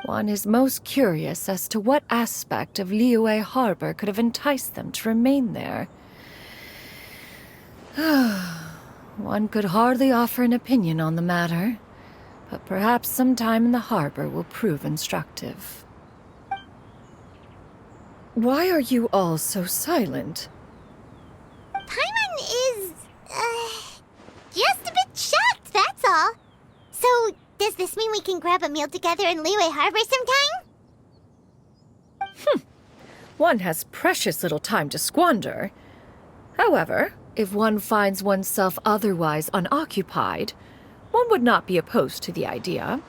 S2: One is most curious as to what aspect of Liyue Harbor could have enticed them to remain there. One could hardly offer an opinion on the matter, but perhaps some time in the harbor will prove instructive. Why are you all so silent?
S1: Paimon is, just a bit shocked, that's all. So, does this mean we can grab a meal together in Liyue Harbor sometime?
S2: One has precious little time to squander. However, if one finds oneself otherwise unoccupied, one would not be opposed to the idea.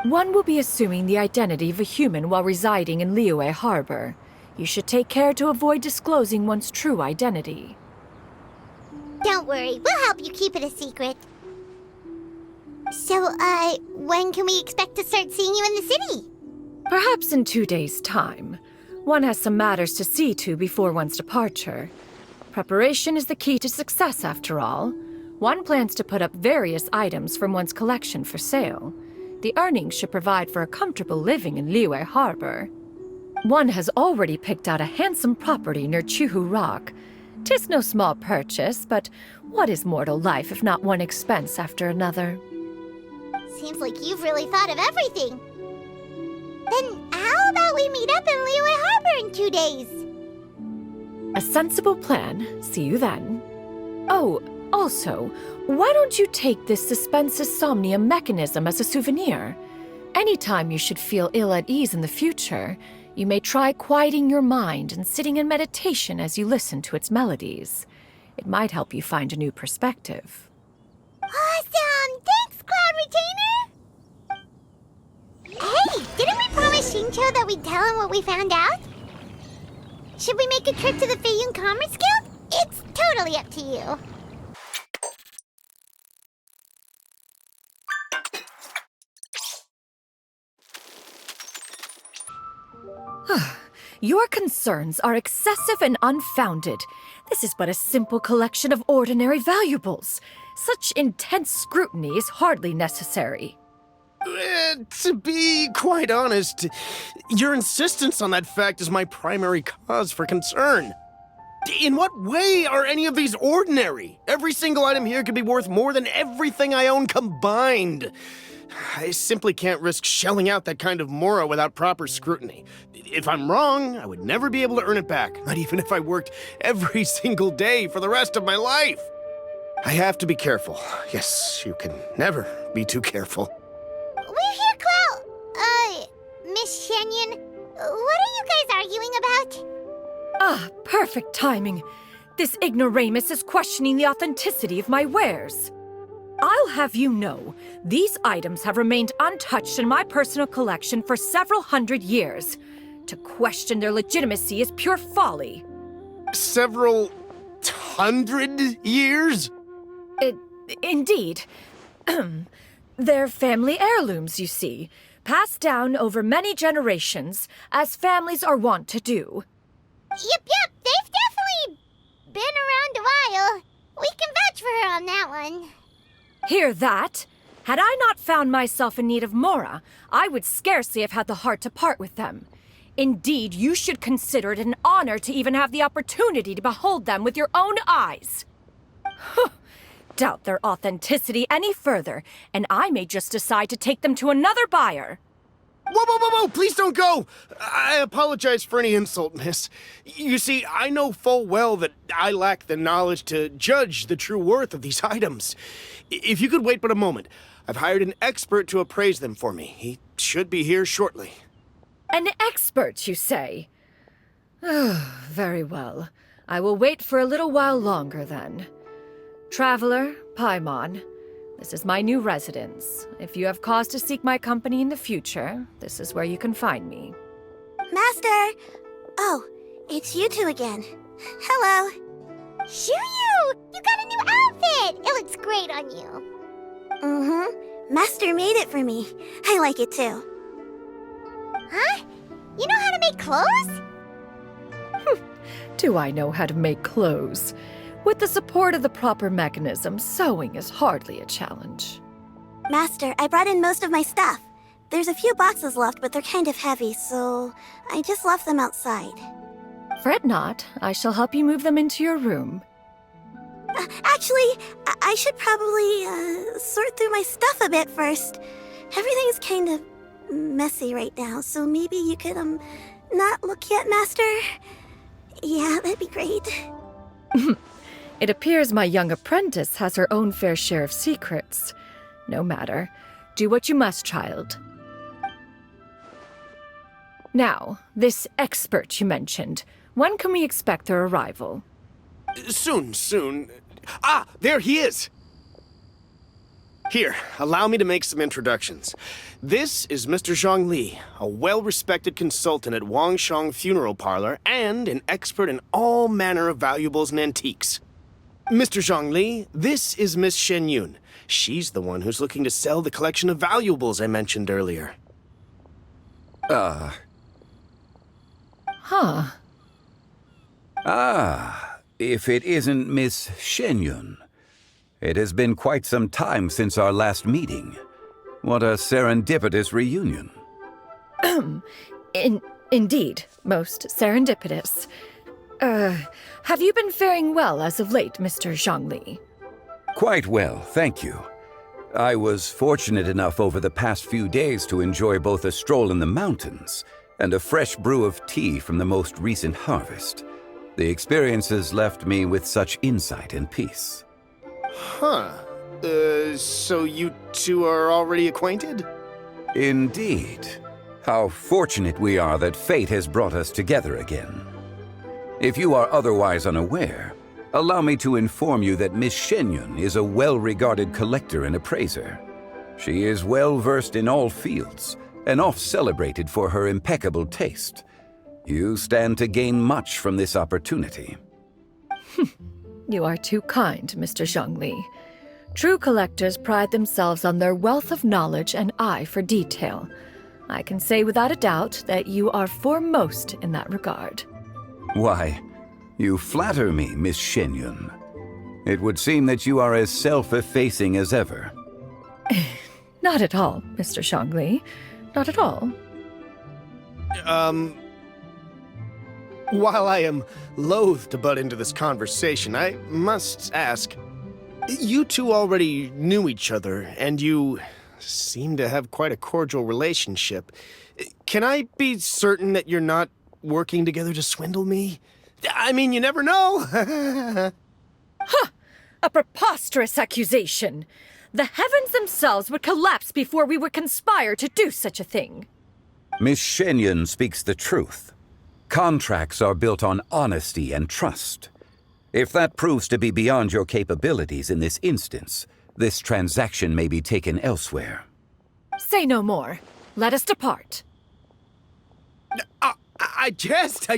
S2: One will be assuming the identity of a human while residing in Liyue Harbor. You should take care to avoid disclosing one's true identity.
S1: Don't worry, we'll help you keep it a secret. So, when can we expect to start seeing you in the city?
S2: Perhaps in 2 days' time. One has some matters to see to before one's departure. Preparation is the key to success, after all. One plans to put up various items from one's collection for sale. The earnings should provide for a comfortable living in Liyue Harbor. One has already picked out a handsome property near Chuhu Rock. 'Tis no small purchase, but what is mortal life if not one expense after another?
S1: Seems like you've really thought of everything. Then how about we meet up in Liyue Harbor in 2 days?
S2: A sensible plan. See you then. Oh, also, why don't you take this suspensus somnium mechanism as a souvenir? Anytime you should feel ill at ease in the future, you may try quieting your mind and sitting in meditation as you listen to its melodies. It might help you find a new perspective.
S1: Awesome! Thanks, Cloud Retainer! Hey, didn't we promise Shincho that we'd tell him what we found out? Should we make a trip to the Feiyun Commerce Guild? It's totally up to you.
S2: Your concerns are excessive and unfounded. This is but a simple collection of ordinary valuables. Such intense scrutiny is hardly necessary.
S21: To be quite honest, your insistence on that fact is my primary cause for concern. In what way are any of these ordinary? Every single item here could be worth more than everything I own combined. I simply can't risk shelling out that kind of mora without proper scrutiny. If I'm wrong, I would never be able to earn it back, not even if I worked every single day for the rest of my life. I have to be careful. Yes, you can never be too careful.
S1: We're here, Clow. Miss Shenyan, what are you guys arguing about?
S2: Ah, perfect timing. This ignoramus is questioning the authenticity of my wares. I'll have you know, these items have remained untouched in my personal collection for several hundred years. To question their legitimacy is pure folly.
S21: Several hundred years?
S2: Indeed. They're family heirlooms, you see, passed down over many generations, as families are wont to do.
S1: Yep, they've definitely been around a while. We can vouch for her on that one.
S2: Hear that? Had I not found myself in need of mora, I would scarcely have had the heart to part with them. Indeed, you should consider it an honor to even have the opportunity to behold them with your own eyes. Doubt their authenticity any further, and I may just decide to take them to another buyer.
S21: Whoa, please don't go! I apologize for any insult, miss. You see, I know full well that I lack the knowledge to judge the true worth of these items. If you could wait but a moment, I've hired an expert to appraise them for me. He should be here shortly.
S2: An expert, you say? Very well. I will wait for a little while longer, then. Traveler, Paimon, this is my new residence. If you have cause to seek my company in the future, this is where you can find me.
S16: Master! Oh, it's you two again. Hello.
S1: Shuyu! You got a new outfit! It looks great on you.
S16: Mm-hmm. Master made it for me. I like it too.
S1: Huh? You know how to make clothes?
S2: Do I know how to make clothes? With the support of the proper mechanism, sewing is hardly a challenge.
S16: Master, I brought in most of my stuff. There's a few boxes left, but they're kind of heavy, so I just left them outside.
S2: Fret not. I shall help you move them into your room.
S16: Actually, I should probably sort through my stuff a bit first. Everything's kind of messy right now, so maybe you could, not look yet, Master? Yeah, that'd be great.
S2: It appears my young apprentice has her own fair share of secrets. No matter. Do what you must, child. Now, this expert you mentioned, when can we expect their arrival?
S21: Soon. Ah, there he is! Here, allow me to make some introductions. This is Mr. Zhongli, a well-respected consultant at Wangshang Funeral Parlor and an expert in all manner of valuables and antiques. Mr. Zhongli, this is Miss Shenyun. She's the one who's looking to sell the collection of valuables I mentioned earlier.
S2: Huh.
S4: If it isn't Miss Shenyun. It has been quite some time since our last meeting. What a serendipitous reunion.
S2: Indeed, most serendipitous. Have you been faring well as of late, Mr. Zhongli?
S4: Quite well, thank you. I was fortunate enough over the past few days to enjoy both a stroll in the mountains and a fresh brew of tea from the most recent harvest. The experiences left me with such insight and peace.
S21: Huh. So you two are already acquainted?
S4: Indeed. How fortunate we are that fate has brought us together again. If you are otherwise unaware, allow me to inform you that Miss Shenyun is a well-regarded collector and appraiser. She is well-versed in all fields, and oft-celebrated for her impeccable taste. You stand to gain much from this opportunity.
S2: You are too kind, Mr. Zhongli. True collectors pride themselves on their wealth of knowledge and eye for detail. I can say without a doubt that you are foremost in that regard.
S4: Why, you flatter me, Miss Shenyun. It would seem that you are as self-effacing as ever.
S2: Not at all, Mr. Zhongli. Not at all.
S21: While I am loath to butt into this conversation, I must ask, you two already knew each other, and you seem to have quite a cordial relationship. Can I be certain that you're not working together to swindle me? I mean, you never know.
S2: Huh! A preposterous accusation. The heavens themselves would collapse before we would conspire to do such a thing.
S4: Miss Shenyon speaks the truth. Contracts are built on honesty and trust. If that proves to be beyond your capabilities in this instance, this transaction may be taken elsewhere.
S2: Say no more. Let us depart.
S21: I jest.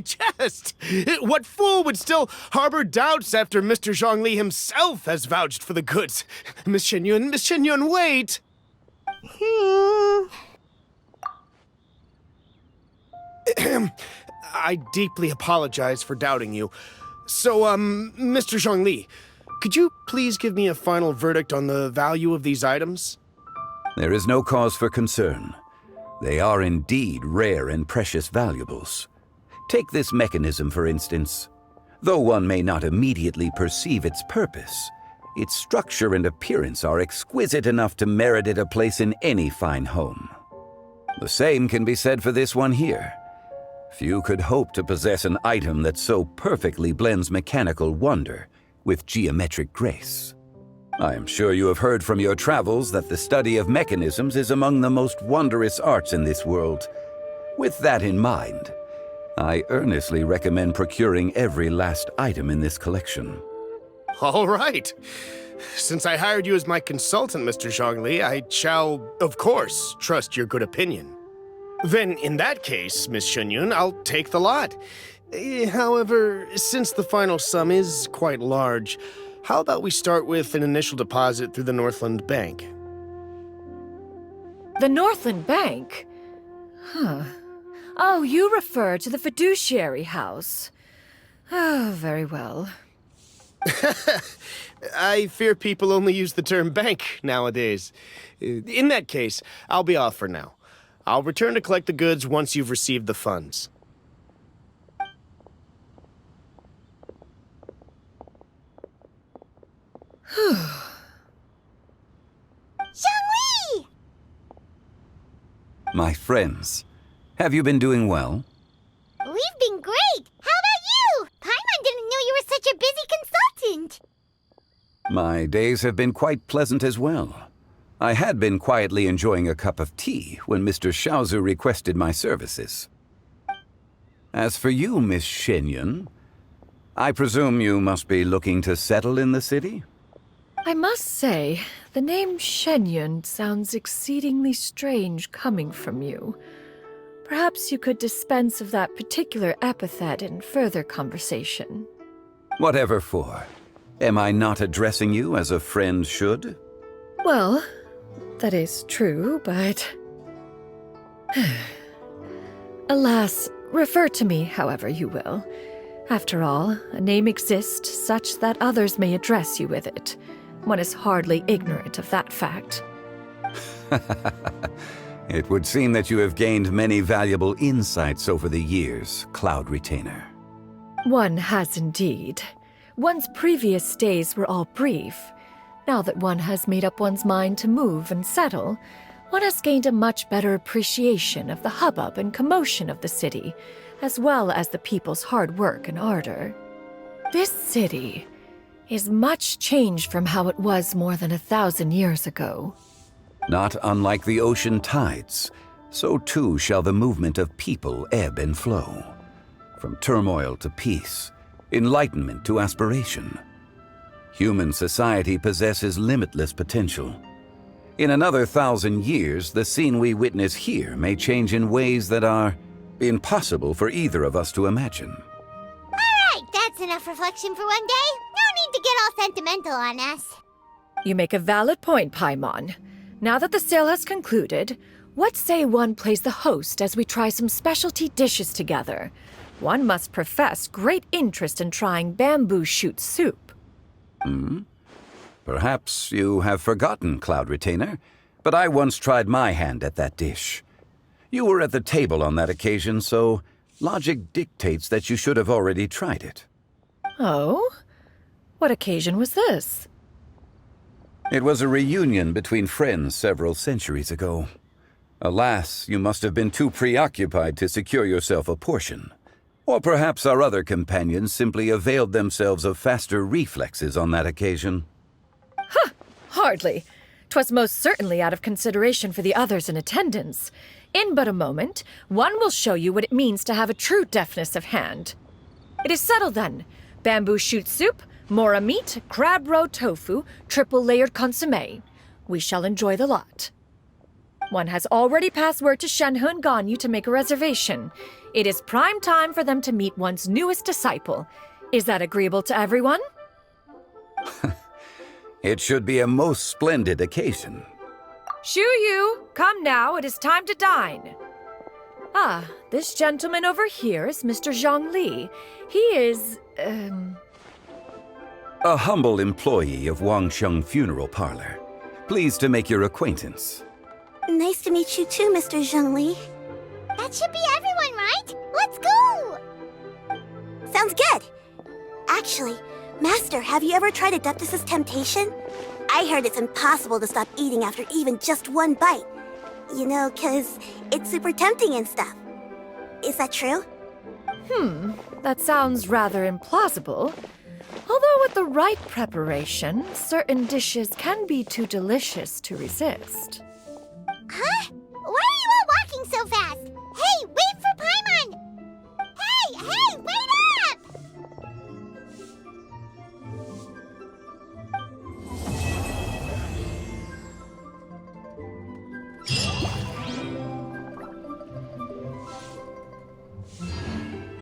S21: What fool would still harbor doubts after Mr. Zhongli himself has vouched for the goods? Miss Shenyon, wait! I deeply apologize for doubting you. So, Mr. Zhongli, could you please give me a final verdict on the value of these items?
S4: There is no cause for concern. They are indeed rare and precious valuables. Take this mechanism, for instance. Though one may not immediately perceive its purpose, its structure and appearance are exquisite enough to merit it a place in any fine home. The same can be said for this one here. Few could hope to possess an item that so perfectly blends mechanical wonder with geometric grace. I am sure you have heard from your travels that the study of mechanisms is among the most wondrous arts in this world. With that in mind, I earnestly recommend procuring every last item in this collection.
S21: All right. Since I hired you as my consultant, Mr. Zhongli, I shall, of course, trust your good opinion. Then, in that case, Miss Shenyon, I'll take the lot. However, since the final sum is quite large, how about we start with an initial deposit through the Northland Bank?
S2: The Northland Bank? Huh. Oh, you refer to the fiduciary house. Oh, very well.
S21: I fear people only use the term bank nowadays. In that case, I'll be off for now. I'll return to collect the goods once you've received the funds.
S1: Zhongli!
S4: My friends, have you been doing well?
S1: We've been great! How about you? Paimon didn't know you were such a busy consultant!
S4: My days have been quite pleasant as well. I had been quietly enjoying a cup of tea when Mr. Xiaozu requested my services. As for you, Miss Shenyon, I presume you must be looking to settle in the city?
S2: I must say, the name Shenyon sounds exceedingly strange coming from you. Perhaps you could dispense of that particular epithet in further conversation.
S4: Whatever for. Am I not addressing you as a friend should?
S2: Well, that is true, but... Alas, refer to me however you will. After all, a name exists such that others may address you with it. One is hardly ignorant of that fact.
S4: It would seem that you have gained many valuable insights over the years, Cloud Retainer.
S2: One has indeed. One's previous days were all brief. Now that one has made up one's mind to move and settle, one has gained a much better appreciation of the hubbub and commotion of the city, as well as the people's hard work and ardor. This city is much changed from how it was more than 1,000 years ago.
S4: Not unlike the ocean tides, so too shall the movement of people ebb and flow. From turmoil to peace, enlightenment to aspiration. Human society possesses limitless potential. In another 1,000 years, the scene we witness here may change in ways that are impossible for either of us to imagine.
S1: Alright, that's enough reflection for one day. No need to get all sentimental on us.
S2: You make a valid point, Paimon. Now that the sale has concluded, what say one plays the host as we try some specialty dishes together? One must profess great interest in trying bamboo shoot soup.
S4: Perhaps you have forgotten, Cloud Retainer, but I once tried my hand at that dish. You were at the table on that occasion, so Logic dictates that you should have already tried it.
S2: Oh? What occasion was this?
S4: It was a reunion between friends several centuries ago. Alas, you must have been too preoccupied to secure yourself a portion. Or perhaps our other companions simply availed themselves of faster reflexes on that occasion.
S2: Hardly. 'Twas most certainly out of consideration for the others in attendance. In but a moment, one will show you what it means to have a true deftness of hand. It is settled then. Bamboo shoot soup, mora meat, crab roe tofu, triple-layered consommé. We shall enjoy the lot. One has already passed word to Shenhe and Ganyu to make a reservation. It is prime time for them to meet one's newest disciple. Is that agreeable to everyone?
S4: It should be a most splendid occasion.
S2: Shu Yu, come now, it is time to dine. Ah, this gentleman over here is Mr. Zhang Li. He is,
S4: A humble employee of Wangsheng Funeral Parlor. Pleased to make your acquaintance.
S16: Nice to meet you too, Mr. Zhongli.
S1: That should be everyone, right? Let's go!
S16: Sounds good. Actually, Master, have you ever tried Adeptus' temptation? I heard it's impossible to stop eating after even just one bite. You know, 'cause it's super tempting and stuff. Is that true?
S2: That sounds rather implausible. Although with the right preparation, certain dishes can be too delicious to resist.
S1: Huh? Why are you all walking so fast?